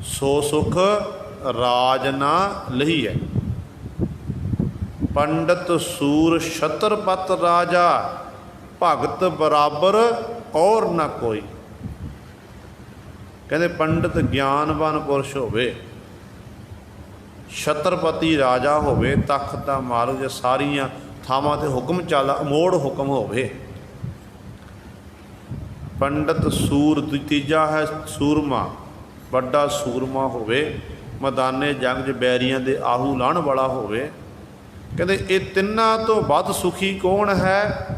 ਸੋ ਸੁਖ ਰਾਜ ਨਾ ਲਹੀ ਹੈ। ਪੰਡਤ ਸੂਰ ਛਤਰਪਤ ਰਾਜਾ, ਭਗਤ ਬਰਾਬਰ ਔਰ ਨਾ ਕੋਈ। ਕਹਿੰਦੇ ਪੰਡਤ ਗਿਆਨਵਾਨ ਪੁਰਸ਼ ਹੋਵੇ, ਛਤਰਪਤੀ ਰਾਜਾ ਹੋਵੇ, ਤਖਤ ਦਾ ਮਾਲਕ, ਜਾਂ ਸਾਰੀਆਂ ਥਾਵਾਂ 'ਤੇ ਹੁਕਮ ਚੱਲਦਾ, ਅਮੋੜ ਹੁਕਮ ਹੋਵੇ। ਪੰਡਤ ਸੂਰ, ਤੀਜਾ ਹੈ ਸੂਰਮਾ, ਵੱਡਾ ਸੂਰਮਾ ਹੋਵੇ, ਮੈਦਾਨੇ ਜੰਗ 'ਚ ਬੈਰੀਆਂ ਦੇ ਆਹੂ ਲਾਹਣ ਵਾਲਾ ਹੋਵੇ। ਕਹਿੰਦੇ ਇਹ ਤਿੰਨਾਂ ਤੋਂ ਵੱਧ ਸੁਖੀ ਕੌਣ ਹੈ?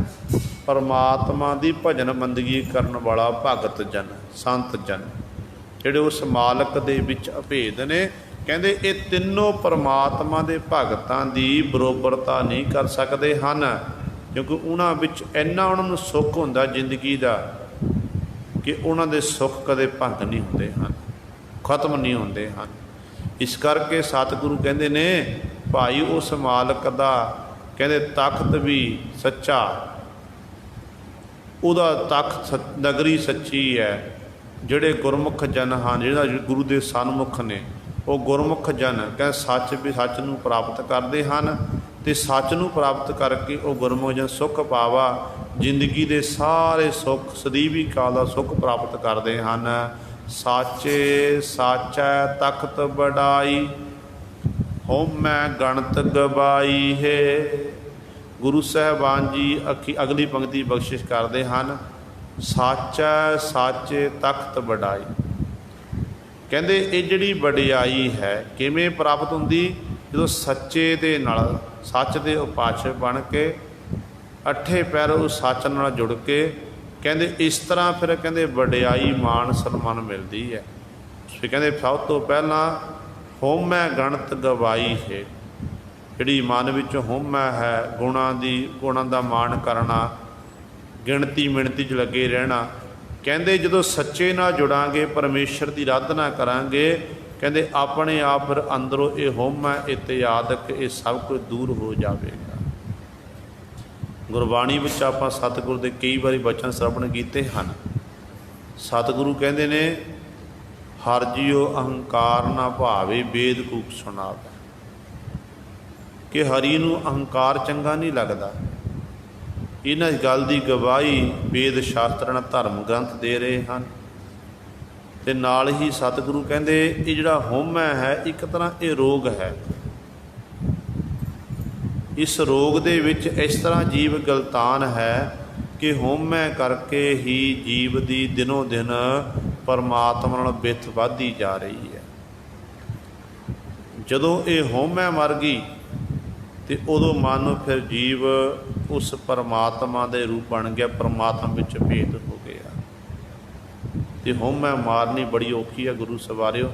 ਪਰਮਾਤਮਾ ਦੀ ਭਜਨ ਬੰਦਗੀ ਕਰਨ ਵਾਲਾ ਭਗਤ ਜਨ, ਸੰਤ ਜਨ, ਜਿਹੜੇ ਉਸ ਮਾਲਕ ਦੇ ਵਿੱਚ ਅਭੇਦ ਨੇ। ਕਹਿੰਦੇ ਇਹ ਤਿੰਨੋਂ ਪਰਮਾਤਮਾ ਦੇ ਭਗਤਾਂ ਦੀ ਬਰੋਬਰਤਾ ਨਹੀਂ ਕਰ ਸਕਦੇ ਹਨ, ਕਿਉਂਕਿ ਉਹਨਾਂ ਵਿੱਚ ਇੰਨਾ ਉਹਨਾਂ ਨੂੰ ਸੁੱਖ ਹੁੰਦਾ ਜ਼ਿੰਦਗੀ ਦਾ ਕਿ ਉਹਨਾਂ ਦੇ ਸੁੱਖ ਕਦੇ ਭੰਗ ਨਹੀਂ ਹੁੰਦੇ ਹਨ, ਖਤਮ ਨਹੀਂ ਹੁੰਦੇ ਹਨ। ਇਸ ਕਰਕੇ ਸਤਿਗੁਰੂ ਕਹਿੰਦੇ ਨੇ ਭਾਈ ਉਸ ਮਾਲਕ ਦਾ, ਕਹਿੰਦੇ ਤਖਤ ਵੀ ਸੱਚਾ, ਉਹਦਾ ਤਖਤ ਨਗਰੀ ਸੱਚੀ ਹੈ। ਜਿਹੜੇ ਗੁਰਮੁਖ ਜਨ ਹਨ, ਜਿਹੜਾ ਗੁਰੂ ਦੇ ਸਨਮੁਖ ਨੇ, ਉਹ ਗੁਰਮੁਖ ਜਨ ਕਹਿੰਦੇ ਸੱਚ ਵੀ, ਸੱਚ ਨੂੰ ਪ੍ਰਾਪਤ ਕਰਦੇ ਹਨ, ਅਤੇ ਸੱਚ ਨੂੰ ਪ੍ਰਾਪਤ ਕਰਕੇ ਉਹ ਗੁਰਮੁਖ ਜਨ ਸੁੱਖ ਪਾਵਾ, ਜ਼ਿੰਦਗੀ ਦੇ ਸਾਰੇ ਸੁੱਖ ਸਦੀਵੀ ਕਾਲ ਦਾ ਸੁੱਖ ਪ੍ਰਾਪਤ ਕਰਦੇ ਹਨ। ਸਾਚੇ ਸਾਚੈ ਤਖਤ ਬੜਾਈ, ਹਉਮੈ ਗਣਤ ਗਵਾਈ ਹੈ। ਗੁਰੂ ਸਾਹਿਬਾਨ ਜੀ ਅਗਲੀ ਪੰਕਤੀ ਬਖਸ਼ਿਸ਼ ਕਰਦੇ ਹਨ, ਸਾਚੈ ਸਾਚੇ ਤਖਤ ਬੜਾਈ। ਕਹਿੰਦੇ ਇਹ ਜਿਹੜੀ ਵਡਿਆਈ ਹੈ ਕਿਵੇਂ ਪ੍ਰਾਪਤ ਹੁੰਦੀ? ਜਦੋਂ ਸੱਚੇ ਦੇ ਨਾਲ, ਸੱਚ ਦੇ ਉਪਾਸ਼ਕ ਬਣ ਕੇ, ਅੱਠੇ ਪੈਰ ਉਸ ਸੱਚ ਨਾਲ ਜੁੜ ਕੇ, ਕਹਿੰਦੇ ਇਸ ਤਰ੍ਹਾਂ ਫਿਰ ਕਹਿੰਦੇ ਵਡਿਆਈ ਮਾਣ ਸਨਮਾਨ ਮਿਲਦੀ ਹੈ। ਫਿਰ ਕਹਿੰਦੇ ਸਭ ਤੋਂ ਪਹਿਲਾਂ ਹਉਮੈ ਗਣਤ ਗਵਾਈ ਹੈ। ਜਿਹੜੀ ਮਨ ਵਿੱਚ ਹਉਮੈ ਹੈ, ਗੁਣਾਂ ਦਾ ਮਾਣ ਕਰਨਾ, ਗਿਣਤੀ ਮਿਣਤੀ 'ਚ ਲੱਗੇ ਰਹਿਣਾ। ਕਹਿੰਦੇ ਜਦੋਂ ਸੱਚੇ ਨਾਲ ਜੁੜਾਂਗੇ, ਪਰਮੇਸ਼ਰ ਦੀ ਆਰਾਧਨਾ ਕਰਾਂਗੇ, ਕਹਿੰਦੇ ਆਪਣੇ ਆਪ ਫਿਰ ਅੰਦਰੋਂ ਇਹ ਹਉਮੈ, ਇਹ ਤਿਆਦਕ, ਇਹ ਸਭ ਕੁਝ ਦੂਰ ਹੋ ਜਾਵੇਗਾ। ਗੁਰਬਾਣੀ ਵਿੱਚ ਆਪਾਂ ਸਤਿਗੁਰੂ ਦੇ ਕਈ ਵਾਰੀ ਬਚਨ ਸ਼ਰਵਣ ਕੀਤੇ ਹਨ। ਸਤਿਗੁਰੂ ਕਹਿੰਦੇ ਨੇ, ਹਰਿ ਜੀਓ ਅਹੰਕਾਰ ਨਾ ਭਾਵੇ, ਵੇਦ ਕੂਕ ਸੁਣਾਵੇ। ਕਿ ਹਰੀ ਨੂੰ ਅਹੰਕਾਰ ਚੰਗਾ ਨਹੀਂ ਲੱਗਦਾ। ਇਹਨਾਂ ਗੱਲ ਦੀ ਗਵਾਹੀ ਵੇਦ ਸ਼ਾਸਤਰਾਂ, ਧਰਮ ਗ੍ਰੰਥ ਦੇ ਰਹੇ ਹਨ। ਅਤੇ ਨਾਲ ਹੀ ਸਤਿਗੁਰੂ ਕਹਿੰਦੇ ਇਹ ਜਿਹੜਾ ਹਉਮੈ ਹੈ, ਇੱਕ ਤਰ੍ਹਾਂ ਇਹ ਰੋਗ ਹੈ। ਇਸ ਰੋਗ ਦੇ ਵਿੱਚ ਇਸ ਤਰ੍ਹਾਂ ਜੀਵ ਗਲਤਾਨ ਹੈ ਕਿ ਹਉਮੈ ਕਰਕੇ ਹੀ ਜੀਵ ਦੀ ਦਿਨੋਂ ਦਿਨ ਪਰਮਾਤਮਾ ਨਾਲ ਬਿੱਥ ਵੱਧਦੀ ਜਾ ਰਹੀ ਹੈ। ਜਦੋਂ ਇਹ ਹਉਮੈ ਮਰ ਗਈ ਅਤੇ ਉਦੋਂ ਮਨ ਫਿਰ ਜੀਵ ਉਸ ਪਰਮਾਤਮਾ ਦੇ ਰੂਪ ਬਣ ਗਿਆ, ਪਰਮਾਤਮਾ ਵਿੱਚ ਭੇਦ ਹੋ ਗਿਆ। ਅਤੇ ਹਉਮੈ ਮਾਰਨੀ ਬੜੀ ਔਖੀ ਹੈ ਗੁਰੂ ਸਵਾਰਿਓ।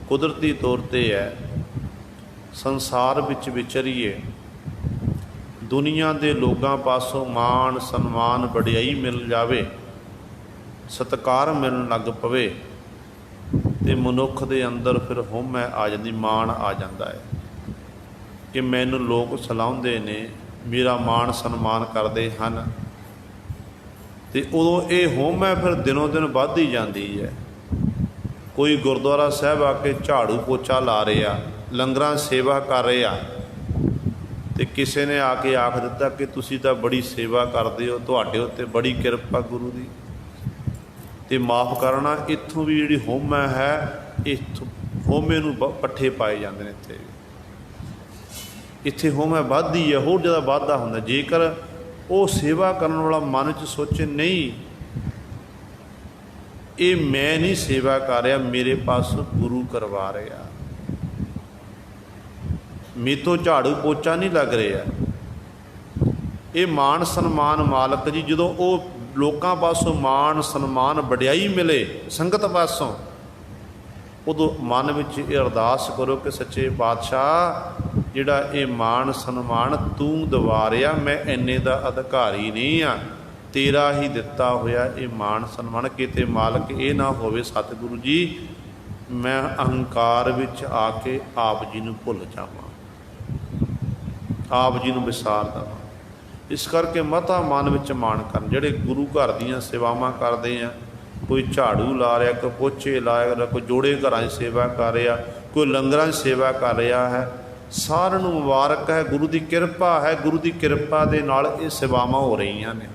ਕੁਦਰਤੀ ਤੌਰ 'ਤੇ ਹੈ। ਸੰਸਾਰ ਵਿੱਚ ਵਿਚਰੀਏ, ਦੁਨੀਆ ਦੇ ਲੋਕਾਂ ਪਾਸੋਂ ਮਾਣ ਸਨਮਾਨ ਵਡਿਆਈ ਮਿਲ ਜਾਵੇ, ਸਤਿਕਾਰ ਮਿਲਣ ਲੱਗ ਪਵੇ, ਅਤੇ ਮਨੁੱਖ ਦੇ ਅੰਦਰ ਫਿਰ ਹਉਮੈ ਆ ਜਾਂਦੀ, ਮਾਣ ਆ ਜਾਂਦਾ ਹੈ ਕਿ ਮੈਨੂੰ ਲੋਕ ਸਲਾਹੁੰਦੇ ਨੇ, ਮੇਰਾ ਮਾਣ ਸਨਮਾਨ ਕਰਦੇ ਹਨ। ਅਤੇ ਉਦੋਂ ਇਹ ਹਉਮੈ ਫਿਰ ਦਿਨੋਂ ਦਿਨ ਵੱਧਦੀ ਜਾਂਦੀ ਹੈ। ਕੋਈ ਗੁਰਦੁਆਰਾ ਸਾਹਿਬ ਆ ਕੇ ਝਾੜੂ ਪੋਚਾ ਲਾ ਰਿਹਾ, ਲੰਗਰਾਂ ਸੇਵਾ ਕਰ ਰਿਹਾ, ਅਤੇ ਕਿਸੇ ਨੇ ਆ ਕੇ ਆਖ ਦਿੱਤਾ ਕਿ ਤੁਸੀਂ ਤਾਂ ਬੜੀ ਸੇਵਾ ਕਰਦੇ ਹੋ, ਤੁਹਾਡੇ ਉੱਤੇ ਬੜੀ ਕਿਰਪਾ ਗੁਰੂ ਦੀ, ਅਤੇ ਮਾਫ਼ ਕਰਨਾ, ਇੱਥੋਂ ਵੀ ਜਿਹੜੀ ਹਉਮੈ ਹੈ, ਇੱਥੋਂ ਹਉਮੈ ਨੂੰ ਪੱਠੇ ਪਾਏ ਜਾਂਦੇ ਨੇ। ਇੱਥੇ ਹਉਮੈ ਵੱਧਦੀ ਹੈ, ਹੋਰ ਜ਼ਿਆਦਾ ਵਾਧਾ ਹੁੰਦਾ। ਜੇਕਰ ਉਹ ਸੇਵਾ ਕਰਨ ਵਾਲਾ ਮਨ 'ਚ ਸੋਚੇ ਨਹੀਂ ਇਹ ਮੈਂ ਨਹੀਂ ਸੇਵਾ ਕਰ ਰਿਹਾ, ਮੇਰੇ ਪਾਸੋਂ ਗੁਰੂ ਕਰਵਾ ਰਿਹਾ। ਮੇਤੋਂ ਝਾੜੂ ਪੋਚਾ ਨਹੀਂ ਲੱਗ ਰਿਹਾ। ਇਹ ਮਾਣ ਸਨਮਾਨ ਮਾਲਕ ਜੀ, ਜਦੋਂ ਉਹ ਲੋਕਾਂ ਪਾਸੋਂ ਮਾਣ ਸਨਮਾਨ ਵਡਿਆਈ ਮਿਲੇ ਸੰਗਤ ਪਾਸੋਂ, ਉਦੋਂ ਮਨ ਵਿੱਚ ਇਹ ਅਰਦਾਸ ਕਰੋ ਕਿ ਸੱਚੇ ਪਾਤਸ਼ਾਹ ਜਿਹੜਾ ਇਹ ਮਾਣ ਸਨਮਾਨ ਤੂੰ ਦਿਵਾ ਰਿਹਾ, ਮੈਂ ਇੰਨੇ ਦਾ ਅਧਿਕਾਰੀ ਨਹੀਂ ਆ, ਤੇਰਾ ਹੀ ਦਿੱਤਾ ਹੋਇਆ ਇਹ ਮਾਣ ਸਨਮਾਨ। ਕਿਤੇ ਮਾਲਕ ਇਹ ਨਾ ਹੋਵੇ ਸਤਿਗੁਰੂ ਜੀ ਮੈਂ ਅਹੰਕਾਰ ਵਿੱਚ ਆ ਕੇ ਆਪ ਜੀ ਨੂੰ ਭੁੱਲ ਜਾਵਾਂ, ਆਪ ਜੀ ਨੂੰ ਵਿਸਾਰ ਦੇਵਾਂ। ਇਸ ਕਰਕੇ ਮਤਾ ਮਨ ਵਿੱਚ ਮਾਣ ਕਰਨ। ਜਿਹੜੇ ਗੁਰੂ ਘਰ ਦੀਆਂ ਸੇਵਾਵਾਂ ਕਰਦੇ ਆ, ਕੋਈ ਝਾੜੂ ਲਾ ਰਿਹਾ, ਕੋਈ ਪੋਚੇ ਲਾ ਰਿਹਾ, ਕੋਈ ਜੋੜੇ ਘਰਾਂ 'ਚ ਸੇਵਾ ਕਰ ਰਿਹਾ, ਕੋਈ ਲੰਗਰਾਂ 'ਚ ਸੇਵਾ ਕਰ ਰਿਹਾ ਹੈ, ਸਾਰਿਆਂ ਨੂੰ ਮੁਬਾਰਕ ਹੈ, ਗੁਰੂ ਦੀ ਕਿਰਪਾ ਹੈ। ਗੁਰੂ ਦੀ ਕਿਰਪਾ ਦੇ ਨਾਲ ਇਹ ਸੇਵਾਵਾਂ ਹੋ ਰਹੀਆਂ ਨੇ।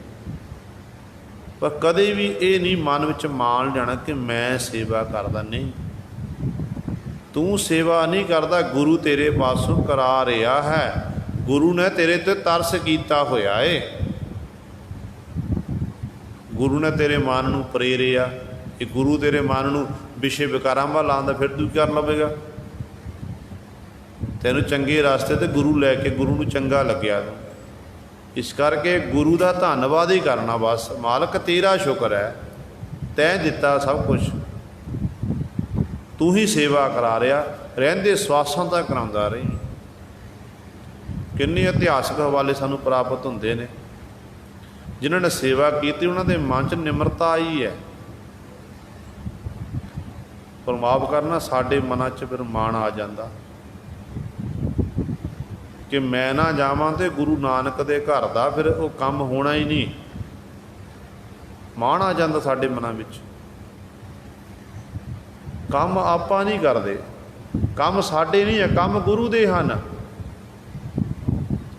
ਪਰ ਕਦੇ ਵੀ ਇਹ ਨਹੀਂ ਮਨ ਵਿੱਚ ਮਾਣ ਜਾਣਾ ਕਿ ਮੈਂ ਸੇਵਾ ਕਰਦਾ। ਨਹੀਂ, ਤੂੰ ਸੇਵਾ ਨਹੀਂ ਕਰਦਾ, ਗੁਰੂ ਤੇਰੇ ਪਾਸੋਂ ਕਰਾ ਰਿਹਾ ਹੈ। ਗੁਰੂ ਨੇ ਤੇਰੇ ਤੇ ਤਰਸ ਕੀਤਾ ਹੋਇਆ ਏ, ਗੁਰੂ ਨੇ ਤੇਰੇ ਮਨ ਨੂੰ ਪ੍ਰੇਰਿਆ। ਇਹ ਗੁਰੂ ਤੇਰੇ ਮਨ ਨੂੰ ਵਿਸ਼ੇ ਵਿਕਾਰਾਂ ਵੱਲ ਲਾਉਂਦਾ, ਫਿਰ ਤੂੰ ਕਰ ਲਵੇਗਾ। ਤੈਨੂੰ ਚੰਗੇ ਰਸਤੇ ਤੇ ਗੁਰੂ ਲੈ ਕੇ, ਗੁਰੂ ਨੂੰ ਚੰਗਾ ਲੱਗਿਆ ਤੂੰ। ਇਸ ਕਰਕੇ ਗੁਰੂ ਦਾ ਧੰਨਵਾਦ ਹੀ ਕਰਨਾ ਬਸ। ਮਾਲਕ ਤੇਰਾ ਸ਼ੁਕਰ ਹੈ, ਤੈਂ ਦਿੱਤਾ ਸਭ ਕੁਛ, ਤੂੰ ਹੀ ਸੇਵਾ ਕਰਾ ਰਿਹਾ। ਰਹਿੰਦੇ ਸਵਾਸਾਂ ਤਾਂ ਕਰਾਉਂਦਾ ਰਹੀ। ਕਿੰਨੇ ਇਤਿਹਾਸਕ ਹਵਾਲੇ ਸਾਨੂੰ ਪ੍ਰਾਪਤ ਹੁੰਦੇ ਨੇ, ਜਿਨ੍ਹਾਂ ਨੇ ਸੇਵਾ ਕੀਤੀ ਉਹਨਾਂ ਦੇ ਮਨ 'ਚ ਨਿਮਰਤਾ ਆਈ ਹੈ। ਪਰ ਮਾਫ ਕਰਨਾ, ਸਾਡੇ ਮਨਾਂ 'ਚ ਫਿਰ ਮਾਣ ਆ ਜਾਂਦਾ ਕਿ ਮੈਂ ਨਾ ਜਾਵਾਂ ਤੇ ਗੁਰੂ ਨਾਨਕ ਦੇ ਘਰ ਦਾ ਫਿਰ ਉਹ ਕੰਮ ਹੋਣਾ ਹੀ ਨਹੀਂ। ਮਾਣ ਆ ਜਾਂਦਾ ਸਾਡੇ ਮਨਾਂ ਵਿੱਚ। ਕੰਮ ਆਪਾਂ ਨਹੀਂ ਕਰਦੇ, ਕੰਮ ਸਾਡੇ ਨਹੀਂ ਹੈ, ਕੰਮ ਗੁਰੂ ਦੇ ਹਨ।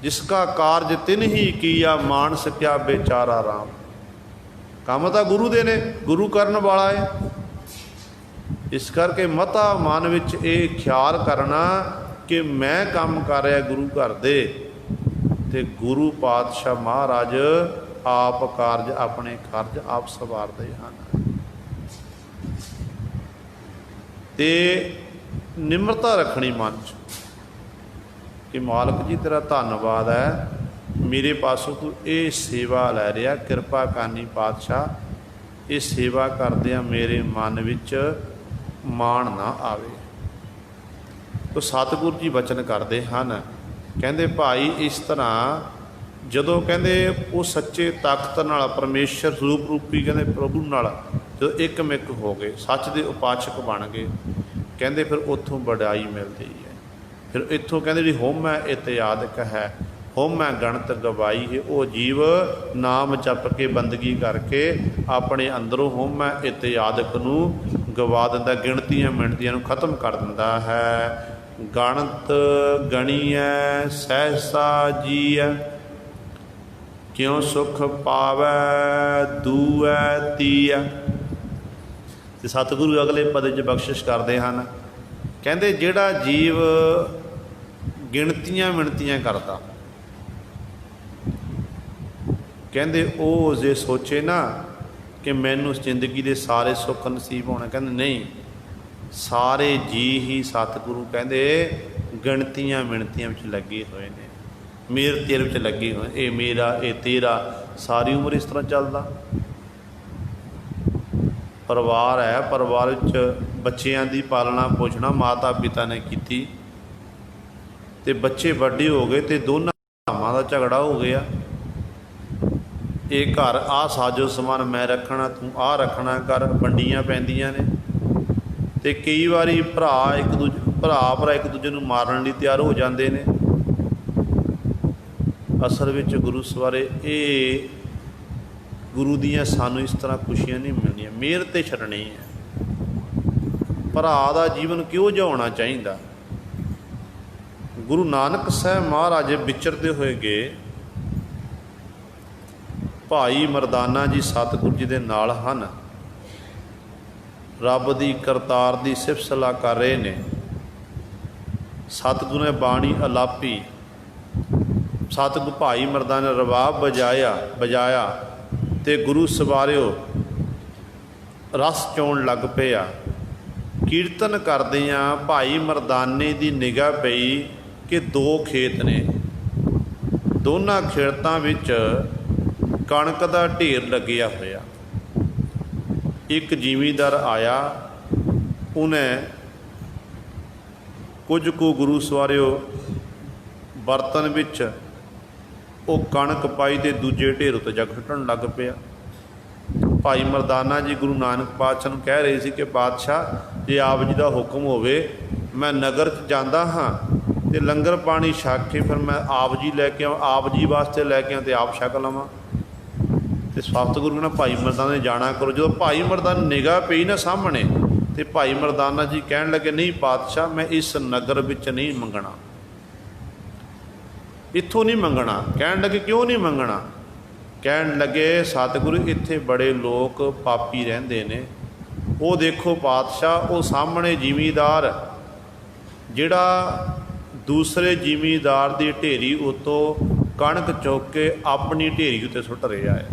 ਜਿਸਕਾ ਕਾਰਜ ਤਿਨ ਹੀ ਕੀਆ, ਮਾਨਸ ਕਿਆ ਬੇਚਾਰਾ ਰਾਮ। ਕੰਮ ਤਾਂ ਗੁਰੂ ਦੇ ਨੇ, ਗੁਰੂ ਕਰਨ ਵਾਲਾ ਹੈ। ਇਸ ਕਰਕੇ ਮਤਾ ਮਨ ਵਿੱਚ ਇਹ ਖਿਆਲ ਕਰਨਾ ਕਿ ਮੈਂ ਕੰਮ ਕਰ ਰਿਹਾ ਗੁਰੂ ਘਰ ਦੇ, ਤੇ ਗੁਰੂ ਪਾਤਸ਼ਾਹ ਮਹਾਰਾਜ ਆਪ ਕਾਰਜ ਆਪਣੇ ਕਾਰਜ ਆਪ ਸਵਾਰਦੇ ਹਨ। ਤੇ ਨਿਮਰਤਾ ਰੱਖਣੀ ਮਨ 'ਚ ਕਿ ਮਾਲਕ ਜੀ ਤੇਰਾ ਧੰਨਵਾਦ ਹੈ, ਮੇਰੇ ਪਾਸੋਂ ਤੂੰ ਇਹ ਸੇਵਾ ਲੈ ਰਿਹਾ, ਕਿਰਪਾ ਕਰਨੀ ਪਾਤਸ਼ਾਹ। ਇਹ ਸੇਵਾ ਕਰਦਿਆਂ ਮੇਰੇ ਮਨ ਵਿੱਚ ਮਾਣ ਨਾ ਆਵੇ। ਤੋ ਸਤਿਗੁਰੂ ਜੀ ਬਚਨ ਕਰਦੇ ਹਨ, ਕਹਿੰਦੇ ਭਾਈ ਇਸ ਤਰ੍ਹਾਂ ਜਦੋਂ ਕਹਿੰਦੇ ਉਹ ਸੱਚੇ ਤਖਤ ਨਾਲ ਪਰਮੇਸ਼ਰ ਸਰੂਪ ਰੂਪੀ ਕਹਿੰਦੇ ਪ੍ਰਭੂ ਨਾਲ ਜਦੋਂ ਇੱਕਮਿਕ ਹੋ ਗਏ, ਸੱਚ ਦੇ ਉਪਾਸ਼ਕ ਬਣ ਗਏ, ਕਹਿੰਦੇ ਫਿਰ ਉੱਥੋਂ ਵਡਿਆਈ ਮਿਲਦੀ ਹੈ। ਫਿਰ ਇੱਥੋਂ ਕਹਿੰਦੇ ਜਿਹੜੀ ਹੋਮ ਹੈ ਇਤਿਆਦਕ ਹੈ, ਹੋਮ ਹੈ ਗਣਤ ਗਵਾਈ ਹੈ। ਉਹ ਜੀਵ ਨਾਮ ਜਪ ਕੇ ਬੰਦਗੀ ਕਰਕੇ ਆਪਣੇ ਅੰਦਰੋਂ ਹੋਮ ਹੈ ਇਤਿਆਦਕ ਨੂੰ ਗਵਾ ਦਿੰਦਾ, ਗਿਣਤੀਆਂ ਮਿਣਤੀਆਂ ਨੂੰ ਖਤਮ ਕਰ ਦਿੰਦਾ ਹੈ। ਗਣਤ ਗਣੀਐ ਸਹਿਸਾ ਜੀਐ, ਕਿਉ ਸੁਖ ਪਾਵੈ ਦੂਐ ਤੀਐ। ਤੇ ਸਤਿਗੁਰੂ ਅਗਲੇ ਪਦ 'ਚ ਬਖਸ਼ਿਸ਼ ਕਰਦੇ ਹਨ, ਕਹਿੰਦੇ ਜਿਹੜਾ ਜੀਵ ਗਿਣਤੀਆਂ ਮਿਣਤੀਆਂ ਕਰਦਾ, ਕਹਿੰਦੇ ਉਹ ਜੇ ਸੋਚੇ ਨਾ ਕਿ ਮੈਨੂੰ ਜ਼ਿੰਦਗੀ ਦੇ ਸਾਰੇ ਸੁੱਖ ਨਸੀਬ ਹੋਣੇ, ਕਹਿੰਦੇ ਨਹੀਂ, ਸਾਰੇ ਜੀ ਹੀ ਸਤਿਗੁਰੂ ਕਹਿੰਦੇ ਗਿਣਤੀਆਂ ਮਿਣਤੀਆਂ ਵਿੱਚ ਲੱਗੇ ਹੋਏ ਨੇ, ਮੇਰ ਤੇਰ ਵਿੱਚ ਲੱਗੇ ਹੋਏ। ਇਹ ਮੇਰਾ, ਇਹ ਤੇਰਾ, ਸਾਰੀ ਉਮਰ ਇਸ ਤਰ੍ਹਾਂ ਚੱਲਦਾ। ਪਰਿਵਾਰ ਹੈ, ਪਰਿਵਾਰ ਵਿੱਚ ਬੱਚਿਆਂ ਦੀ ਪਾਲਣਾ ਪੋਸ਼ਣਾ ਮਾਤਾ ਪਿਤਾ ਨੇ ਕੀਤੀ, ਤੇ ਬੱਚੇ ਵੱਡੇ ਹੋ ਗਏ ਤੇ ਦੋਨਾਂ ਭਰਾਵਾਂ ਦਾ ਝਗੜਾ ਹੋ ਗਿਆ। ਇਹ ਘਰ ਆਹ ਸਾਜੋ ਸਮਾਨ ਮੈਂ ਰੱਖਣਾ, ਤੂੰ ਆਹ ਰੱਖਣਾ ਕਰ, ਵੰਡੀਆਂ ਪੈਂਦੀਆਂ ਨੇ। ਤੇ ਕਈ ਵਾਰੀ ਭਰਾ ਇੱਕ ਦੂਜੇ ਨੂੰ ਮਾਰਨ ਲਈ ਤਿਆਰ ਹੋ ਜਾਂਦੇ ਨੇ। ਅਸਲ ਵਿੱਚ ਗੁਰੂ ਸਵਾਰੇ ਇਹ ਗੁਰੂ ਦੀਆਂ ਸਾਨੂੰ ਇਸ ਤਰ੍ਹਾਂ ਖੁਸ਼ੀਆਂ ਨਹੀਂ ਮਿਲਦੀਆਂ, ਮਿਹਰ ਤੇ ਛੱਡਣੀ ਹੈ। ਭਰਾ ਦਾ ਜੀਵਨ ਕਿਉਂ ਜਿਉਣਾ ਚਾਹੀਦਾ। ਗੁਰੂ ਨਾਨਕ ਸਾਹਿਬ ਮਹਾਰਾਜ ਵਿਚਰਦੇ ਹੋਏ ਗਏ, ਭਾਈ ਮਰਦਾਨਾ ਜੀ ਸਤਿਗੁਰੂ ਜੀ ਦੇ ਨਾਲ ਹਨ, ਰੱਬ ਦੀ ਕਰਤਾਰ ਦੀ ਸਿਫਤ ਸਲਾਹ ਕਰ ਰਹੇ ਨੇ। ਸਤਿਗੁਰੂ ਨੇ ਬਾਣੀ ਅਲਾਪੀ, ਸਤਿਗੁਰੂ ਭਾਈ ਮਰਦਾਨਾ ਨੇ ਰਬਾਬ ਵਜਾਇਆ ਤੇ ਗੁਰੂ ਸਵਾਰਿਓ ਰਸ ਚੋਣ ਲੱਗ ਪਿਆ। ਕੀਰਤਨ ਕਰਦਿਆਂ ਭਾਈ ਮਰਦਾਨੇ ਦੀ ਨਿਗਾਹ ਪਈ ਕਿ ਦੋ ਖੇਤ ਨੇ, ਦੋਨਾਂ ਖੇਤਾਂ ਵਿੱਚ ਕਣਕ ਦਾ ਢੇਰ ਲੱਗਿਆ ਹੋਇਆ। ਇੱਕ ਜ਼ਿਮੀਂਦਾਰ ਆਇਆ, ਉਹਨੇ ਕੁਝ ਕੁ ਗੁਰੂ ਸਵਾਰਿਓ ਬਰਤਨ ਵਿੱਚ ਉਹ ਕਣਕ ਪਾਈ ਤੇ ਦੂਜੇ ਢੇਰ ਉੱਤੇ ਜਾ ਸੁੱਟਣ ਲੱਗ ਪਿਆ। ਭਾਈ ਮਰਦਾਨਾ ਜੀ ਗੁਰੂ ਨਾਨਕ ਪਾਤਸ਼ਾਹ ਨੂੰ ਕਹਿ ਰਹੇ ਸੀ ਕਿ ਪਾਤਸ਼ਾਹ, ਜੇ ਆਪ ਜੀ ਦਾ ਹੁਕਮ ਹੋਵੇ ਮੈਂ ਨਗਰ 'ਚ ਜਾਂਦਾ ਹਾਂ ਅਤੇ ਲੰਗਰ ਪਾਣੀ ਛਕ ਕੇ ਫਿਰ ਮੈਂ ਆਪ ਜੀ ਲੈ ਕੇ ਆਵਾਂ, ਆਪ ਜੀ ਵਾਸਤੇ ਲੈ ਕੇ ਆਵਾਂ ਅਤੇ ਆਪ ਛਕ ਲਵਾਂ। ਅਤੇ ਸਤਿਗੁਰੂ ਕਹਿੰਦਾ ਭਾਈ ਮਰਦਾਨਾ ਨੇ ਜਾਣਾ ਕਰੋ। ਜਦੋਂ ਭਾਈ ਮਰਦਾਨਾ ਨਿਗਾਹ ਪਈ ਨਾ ਸਾਹਮਣੇ, ਅਤੇ ਭਾਈ ਮਰਦਾਨਾ ਜੀ ਕਹਿਣ ਲੱਗੇ, ਨਹੀਂ ਪਾਤਸ਼ਾਹ, ਮੈਂ ਇਸ ਨਗਰ ਵਿੱਚ ਨਹੀਂ ਮੰਗਣਾ, ਇੱਥੋਂ ਨਹੀਂ ਮੰਗਣਾ। ਕਹਿਣ ਲੱਗੇ, ਕਿਉਂ ਨਹੀਂ ਮੰਗਣਾ? ਕਹਿਣ ਲੱਗੇ, ਸਤਿਗੁਰੂ, ਇੱਥੇ ਬੜੇ ਲੋਕ ਪਾਪੀ ਰਹਿੰਦੇ ਨੇ। ਉਹ ਦੇਖੋ ਪਾਤਸ਼ਾਹ, ਉਹ ਸਾਹਮਣੇ ਜ਼ਿਮੀਂਦਾਰ ਜਿਹੜਾ ਦੂਸਰੇ ਜ਼ਿਮੀਂਦਾਰ ਦੀ ਢੇਰੀ ਉੱਤੋਂ ਕਣਕ ਚੁੱਕ ਕੇ ਆਪਣੀ ਢੇਰੀ ਉੱਤੇ ਸੁੱਟ ਰਿਹਾ ਹੈ।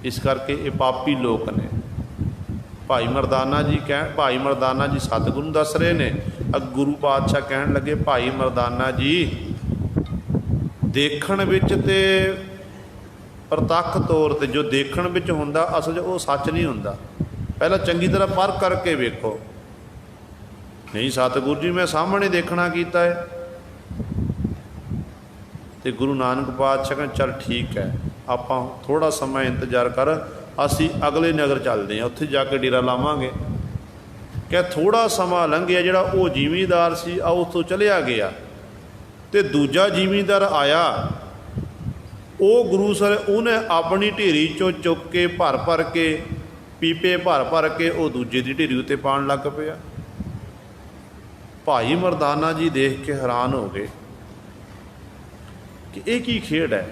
ਇਸ ਕਰਕੇ ਇਹ ਪਾਪੀ ਲੋਕ ਨੇ। ਭਾਈ ਮਰਦਾਨਾ ਜੀ ਸਤਿਗੁਰੂ ਨੂੰ ਦੱਸ ਰਹੇ ਨੇ। ਗੁਰੂ ਪਾਤਸ਼ਾਹ ਕਹਿਣ ਲੱਗੇ, ਭਾਈ ਮਰਦਾਨਾ ਜੀ, ਦੇਖਣ ਵਿੱਚ ਤੇ ਪ੍ਰਤੱਖ ਤੌਰ 'ਤੇ ਜੋ ਦੇਖਣ ਵਿੱਚ ਹੁੰਦਾ, ਅਸਲ 'ਚ ਉਹ ਸੱਚ ਨਹੀਂ ਹੁੰਦਾ। ਪਹਿਲਾਂ ਚੰਗੀ ਤਰ੍ਹਾਂ ਪਰਖ ਕਰਕੇ ਵੇਖੋ। ਨਹੀਂ ਸਤਿਗੁਰੂ ਜੀ, ਮੈਂ ਸਾਹਮਣੇ ਦੇਖਣਾ ਕੀਤਾ ਹੈ। ਅਤੇ ਗੁਰੂ ਨਾਨਕ ਪਾਤਸ਼ਾਹ ਕਹਿੰਦੇ, ਚੱਲ ਠੀਕ ਹੈ, ਆਪਾਂ ਥੋੜ੍ਹਾ ਸਮਾਂ ਇੰਤਜ਼ਾਰ ਕਰ, ਅਸੀਂ ਅਗਲੇ ਨਗਰ ਚੱਲਦੇ ਹਾਂ, ਉੱਥੇ ਜਾ ਕੇ ਡੇਰਾ ਲਾਵਾਂਗੇ। ਕਿ ਥੋੜ੍ਹਾ ਸਮਾਂ ਲੰਘਿਆ, ਜਿਹੜਾ ਉਹ ਜ਼ਿਮੀਂਦਾਰ ਸੀ ਉੱਥੋਂ ਚਲਿਆ ਗਿਆ, ਅਤੇ ਦੂਜਾ ਜ਼ਿਮੀਂਦਾਰ ਆਇਆ। ਉਹ ਗੁਰੂ ਸਰ ਉਹਨੇ ਆਪਣੀ ਢੇਰੀ 'ਚੋਂ ਚੁੱਕ ਕੇ ਭਰ ਕੇ ਪੀਪੇ ਭਰ ਕੇ ਉਹ ਦੂਜੇ ਦੀ ਢੇਰੀ ਉੱਤੇ ਪਾਉਣ ਲੱਗ ਪਿਆ। ਭਾਈ ਮਰਦਾਨਾ ਜੀ ਦੇਖ ਕੇ ਹੈਰਾਨ ਹੋ ਗਏ ਕਿ ਇਹ ਕੀ ਖੇਡ ਹੈ।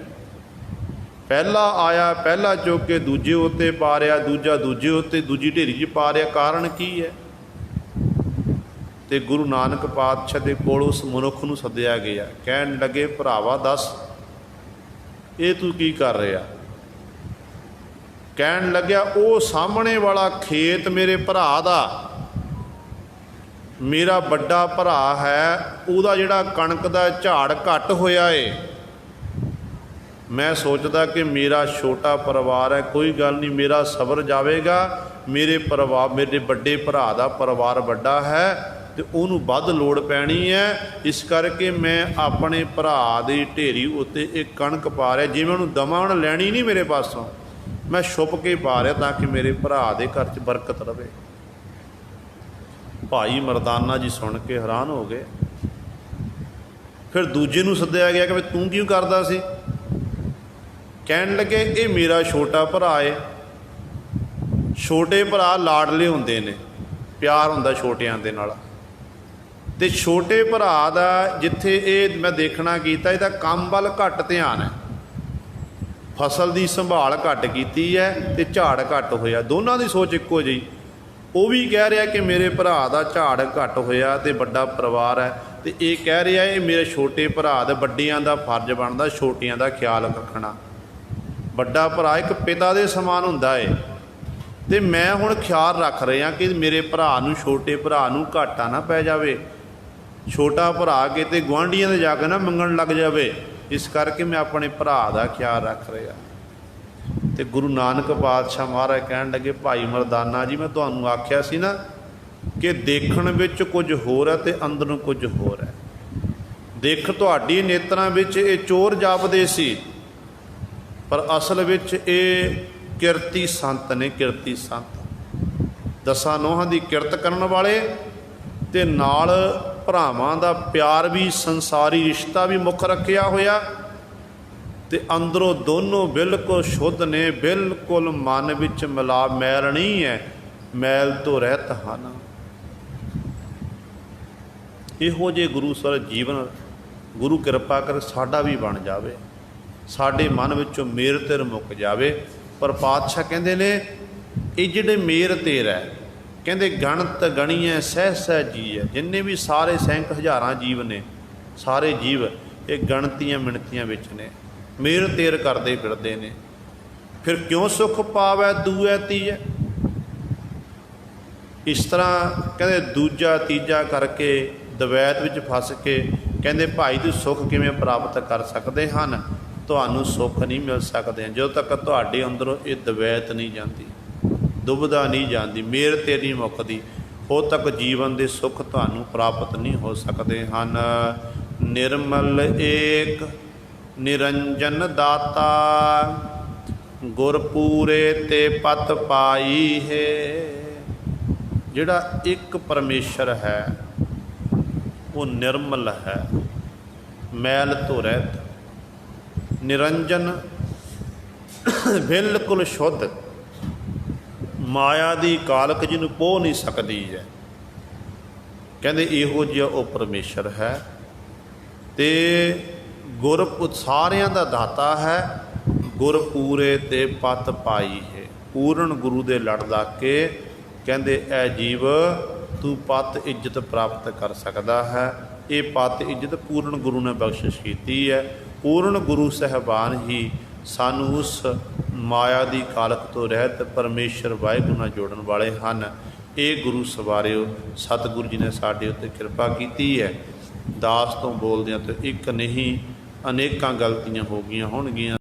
ਪਹਿਲਾ ਆਇਆ, ਪਹਿਲਾ ਚੁੱਕ ਕੇ ਦੂਜੇ ਉੱਤੇ ਪਾ ਰਿਹਾ, ਦੂਜਾ ਦੂਜੇ ਉੱਤੇ, ਦੂਜੀ ਢੇਰੀ 'ਚ ਪਾ ਰਿਹਾ, ਕਾਰਨ ਕੀ ਹੈ? ਅਤੇ ਗੁਰੂ ਨਾਨਕ ਪਾਤਸ਼ਾਹ ਦੇ ਕੋਲ ਉਸ ਮਨੁੱਖ ਨੂੰ ਸੱਦਿਆ ਗਿਆ। ਕਹਿਣ ਲੱਗੇ, ਭਰਾਵਾ ਦੱਸ, ਇਹ ਤੂੰ ਕੀ ਕਰ ਰਿਹਾ? ਕਹਿਣ ਲੱਗਿਆ, ਉਹ ਸਾਹਮਣੇ ਵਾਲਾ ਖੇਤ ਮੇਰੇ ਭਰਾ ਦਾ, ਮੇਰਾ ਵੱਡਾ ਭਰਾ ਹੈ, ਉਹਦਾ ਜਿਹੜਾ ਕਣਕ ਦਾ ਝਾੜ ਘੱਟ ਹੋਇਆ ਏ। ਮੈਂ ਸੋਚਦਾ ਕਿ ਮੇਰਾ ਛੋਟਾ ਪਰਿਵਾਰ ਹੈ, ਕੋਈ ਗੱਲ ਨਹੀਂ, ਮੇਰਾ ਸਬਰ ਜਾਵੇਗਾ। ਮੇਰੇ ਵੱਡੇ ਭਰਾ ਦਾ ਪਰਿਵਾਰ ਵੱਡਾ ਹੈ ਅਤੇ ਉਹਨੂੰ ਵੱਧ ਲੋੜ ਪੈਣੀ ਹੈ। ਇਸ ਕਰਕੇ ਮੈਂ ਆਪਣੇ ਭਰਾ ਦੀ ਢੇਰੀ ਉੱਤੇ ਇੱਕ ਕਣਕ ਪਾ ਰਿਹਾ। ਜਿਵੇਂ ਉਹਨੂੰ ਦਵਾਂ, ਉਹਨੇ ਲੈਣੀ ਨਹੀਂ ਮੇਰੇ ਪਾਸੋਂ, ਮੈਂ ਛੁਪ ਕੇ ਪਾ ਰਿਹਾ ਤਾਂ ਕਿ ਮੇਰੇ ਭਰਾ ਦੇ ਘਰ 'ਚ ਬਰਕਤ ਰਵੇ। ਭਾਈ ਮਰਦਾਨਾ ਜੀ ਸੁਣ ਕੇ ਹੈਰਾਨ ਹੋ ਗਏ। ਫਿਰ ਦੂਜੇ ਨੂੰ ਸੱਦਿਆ ਗਿਆ ਕਿ ਤੂੰ ਕਿਉਂ ਕਰਦਾ ਸੀ? ਕਹਿਣ ਲੱਗੇ, ਇਹ ਮੇਰਾ ਛੋਟਾ ਭਰਾ ਏ। ਛੋਟੇ ਭਰਾ ਲਾਡਲੇ ਹੁੰਦੇ ਨੇ, ਪਿਆਰ ਹੁੰਦਾ ਛੋਟਿਆਂ ਦੇ ਨਾਲ। ਅਤੇ ਛੋਟੇ ਭਰਾ ਦਾ ਜਿੱਥੇ ਇਹ ਮੈਂ ਦੇਖਣਾ ਕੀਤਾ, ਇਹਦਾ ਕੰਮ ਵੱਲ ਘੱਟ ਧਿਆਨ ਹੈ, ਫਸਲ ਦੀ ਸੰਭਾਲ ਘੱਟ ਕੀਤੀ ਹੈ ਅਤੇ ਝਾੜ ਘੱਟ ਹੋਇਆ। ਦੋਨਾਂ ਦੀ ਸੋਚ ਇੱਕੋ ਜਿਹੀ। ਉਹ ਵੀ ਕਹਿ ਰਿਹਾ ਕਿ ਮੇਰੇ ਭਰਾ ਦਾ ਝਾੜ ਘੱਟ ਹੋਇਆ ਅਤੇ ਵੱਡਾ ਪਰਿਵਾਰ ਹੈ, ਅਤੇ ਇਹ ਕਹਿ ਰਿਹਾ ਇਹ ਮੇਰੇ ਛੋਟੇ ਭਰਾ ਦੇ, ਵੱਡਿਆਂ ਦਾ ਫਰਜ਼ ਬਣਦਾ ਛੋਟਿਆਂ ਦਾ ਖਿਆਲ ਰੱਖਣਾ। ਵੱਡਾ ਭਰਾ ਇੱਕ ਪਿਤਾ ਦੇ ਸਮਾਨ ਹੁੰਦਾ ਏ, ਅਤੇ ਮੈਂ ਹੁਣ ਖਿਆਲ ਰੱਖ ਰਿਹਾ ਕਿ ਮੇਰੇ ਭਰਾ ਨੂੰ, ਛੋਟੇ ਭਰਾ ਨੂੰ ਘਾਟਾ ਨਾ ਪੈ ਜਾਵੇ, ਛੋਟਾ ਭਰਾ ਕਿਤੇ ਗੁਆਂਢੀਆਂ ਦੇ ਜਾ ਕੇ ਨਾ ਮੰਗਣ ਲੱਗ ਜਾਵੇ। ਇਸ ਕਰਕੇ ਮੈਂ ਆਪਣੇ ਭਰਾ ਦਾ ਖਿਆਲ ਰੱਖ ਰਿਹਾ। ਅਤੇ ਗੁਰੂ ਨਾਨਕ ਪਾਤਸ਼ਾਹ ਮਹਾਰਾਜ ਕਹਿਣ ਲੱਗੇ, ਭਾਈ ਮਰਦਾਨਾ ਜੀ, ਮੈਂ ਤੁਹਾਨੂੰ ਆਖਿਆ ਸੀ ਨਾ ਕਿ ਦੇਖਣ ਵਿੱਚ ਕੁਝ ਹੋਰ ਹੈ ਅਤੇ ਅੰਦਰੋਂ ਕੁਝ ਹੋਰ ਹੈ। ਦੇਖ ਤੁਹਾਡੀ ਨੇਤਰਾਂ ਵਿੱਚ ਇਹ ਚੋਰ ਜਾਪਦੇ ਸੀ, ਪਰ ਅਸਲ ਵਿੱਚ ਇਹ ਕਿਰਤੀ ਸੰਤ ਨੇ। ਕਿਰਤੀ ਸੰਤ ਦਸਾਂ ਨੋਹਾਂ ਦੀ ਕਿਰਤ ਕਰਨ ਵਾਲੇ, ਅਤੇ ਨਾਲ ਭਰਾਵਾਂ ਦਾ ਪਿਆਰ ਵੀ, ਸੰਸਾਰੀ ਰਿਸ਼ਤਾ ਵੀ ਮੁੱਖ ਰੱਖਿਆ ਹੋਇਆ, ਅਤੇ ਅੰਦਰੋਂ ਦੋਨੋਂ ਬਿਲਕੁਲ ਸ਼ੁੱਧ ਨੇ। ਬਿਲਕੁਲ ਮਨ ਵਿੱਚ ਮੈਲ ਨਹੀਂ ਹੈ, ਮੈਲ ਤੋਂ ਰਹਿਤ ਹਨ। ਇਹੋ ਜਿਹੇ ਗੁਰੂ ਸਰ ਜੀਵਨ ਗੁਰੂ ਕਿਰਪਾ ਕਰ ਸਾਡਾ ਵੀ ਬਣ ਜਾਵੇ, ਸਾਡੇ ਮਨ ਵਿੱਚੋਂ ਮੇਰ ਤੇਰ ਮੁੱਕ ਜਾਵੇ। ਪਰ ਪਾਤਸ਼ਾਹ ਕਹਿੰਦੇ ਨੇ, ਇਹ ਜਿਹੜੇ ਮੇਰ ਤੇਰ ਹੈ, ਕਹਿੰਦੇ ਗਣਤ ਗਣੀਐ ਸਹਿ ਸਹਿ ਜੀ ਹੈ। ਜਿੰਨੇ ਵੀ ਸਾਰੇ ਸੈਂਕ ਹਜ਼ਾਰਾਂ ਜੀਵ ਨੇ, ਸਾਰੇ ਜੀਵ ਇਹ ਗਣਤੀਆਂ ਮਿਣਤੀਆਂ ਵਿੱਚ ਨੇ, ਮੇਰ ਤੇਰ ਕਰਦੇ ਫਿਰਦੇ ਨੇ। ਫਿਰ ਕਿਉਂ ਸੁਖ ਪਾਵੈ ਦੂਐ ਤੀਜੈ। ਇਸ ਤਰ੍ਹਾਂ ਕਹਿੰਦੇ ਦੂਜਾ ਤੀਜਾ ਕਰਕੇ ਦਵੈਤ ਵਿੱਚ ਫਸ ਕੇ ਕਹਿੰਦੇ ਭਾਈ ਤੁਸੀਂ ਸੁੱਖ ਕਿਵੇਂ ਪ੍ਰਾਪਤ ਕਰ ਸਕਦੇ ਹਨ, ਤੁਹਾਨੂੰ ਸੁੱਖ ਨਹੀਂ ਮਿਲ ਸਕਦੇ ਜਦੋਂ ਤੱਕ ਤੁਹਾਡੇ ਅੰਦਰੋਂ ਇਹ ਦਵੈਤ ਨਹੀਂ ਜਾਂਦੀ, ਦੁਬਿਧਾ ਨਹੀਂ ਜਾਂਦੀ, ਮਿਹਰ ਤੇ ਨਹੀਂ ਮੁੱਕਦੀ, ਉਦੋਂ ਤੱਕ ਜੀਵਨ ਦੇ ਸੁੱਖ ਤੁਹਾਨੂੰ ਪ੍ਰਾਪਤ ਨਹੀਂ ਹੋ ਸਕਦੇ ਹਨ। ਨਿਰਮਲ ਏਕ ਨਿਰੰਜਨ ਦਾਤਾ, ਗੁਰ ਪੂਰੇ ਤੇ ਪਤ ਪਾਈ ਹੈ। ਜਿਹੜਾ ਇੱਕ ਪਰਮੇਸ਼ਰ ਹੈ ਉਹ ਨਿਰਮਲ ਹੈ, ਮੈਲ ਤੋਂ ਰਹਿਤ, ਨਿਰੰਜਨ ਬਿਲਕੁਲ ਸ਼ੁੱਧ, ਮਾਇਆ ਦੀ ਕਾਲਕ ਜਿਹਨੂੰ ਪੋਹ ਨਹੀਂ ਸਕਦੀ ਹੈ। ਕਹਿੰਦੇ ਇਹੋ ਜਿਹਾ ਉਹ ਪਰਮੇਸ਼ਰ ਹੈ ਤੇ ਗੁਰ ਸਾਰਿਆਂ ਦਾ ਦਾਤਾ ਹੈ, ਗੁਰ ਪੂਰੇ ਤੇ ਪਤ ਪਾਈ ਹੈ। ਪੂਰਨ ਗੁਰੂ ਦੇ ਲੜ ਲੱਗ ਕੇ ਕਹਿੰਦੇ ਇਹ ਜੀਵ ਤੂੰ ਪਤ ਇੱਜ਼ਤ ਪ੍ਰਾਪਤ ਕਰ ਸਕਦਾ ਹੈ। ਇਹ ਪਤ ਇੱਜ਼ਤ ਪੂਰਨ ਗੁਰੂ ਨੇ ਬਖਸ਼ਿਸ਼ ਕੀਤੀ ਹੈ। ਪੂਰਨ ਗੁਰੂ ਸਾਹਿਬਾਨ ਹੀ ਸਾਨੂੰ ਉਸ ਮਾਇਆ ਦੀ ਕਾਲਕ ਤੋਂ ਰਹਿਤ ਪਰਮੇਸ਼ਰ ਵਾਹਿਗੁਰੂ ਨਾਲ ਜੋੜਨ ਵਾਲੇ ਹਨ। ਇਹ ਗੁਰੂ ਸਵਾਰਿਓ ਸਤਿਗੁਰੂ ਜੀ ਨੇ ਸਾਡੇ ਉੱਤੇ ਕਿਰਪਾ ਕੀਤੀ ਹੈ। ਦਾਸ ਤੋਂ ਬੋਲਦਿਆਂ ਤੋਂ ਇੱਕ ਨਹੀਂ ਅਨੇਕਾਂ ਗਲਤੀਆਂ ਹੋ ਗਈਆਂ ਹੋਣਗੀਆਂ।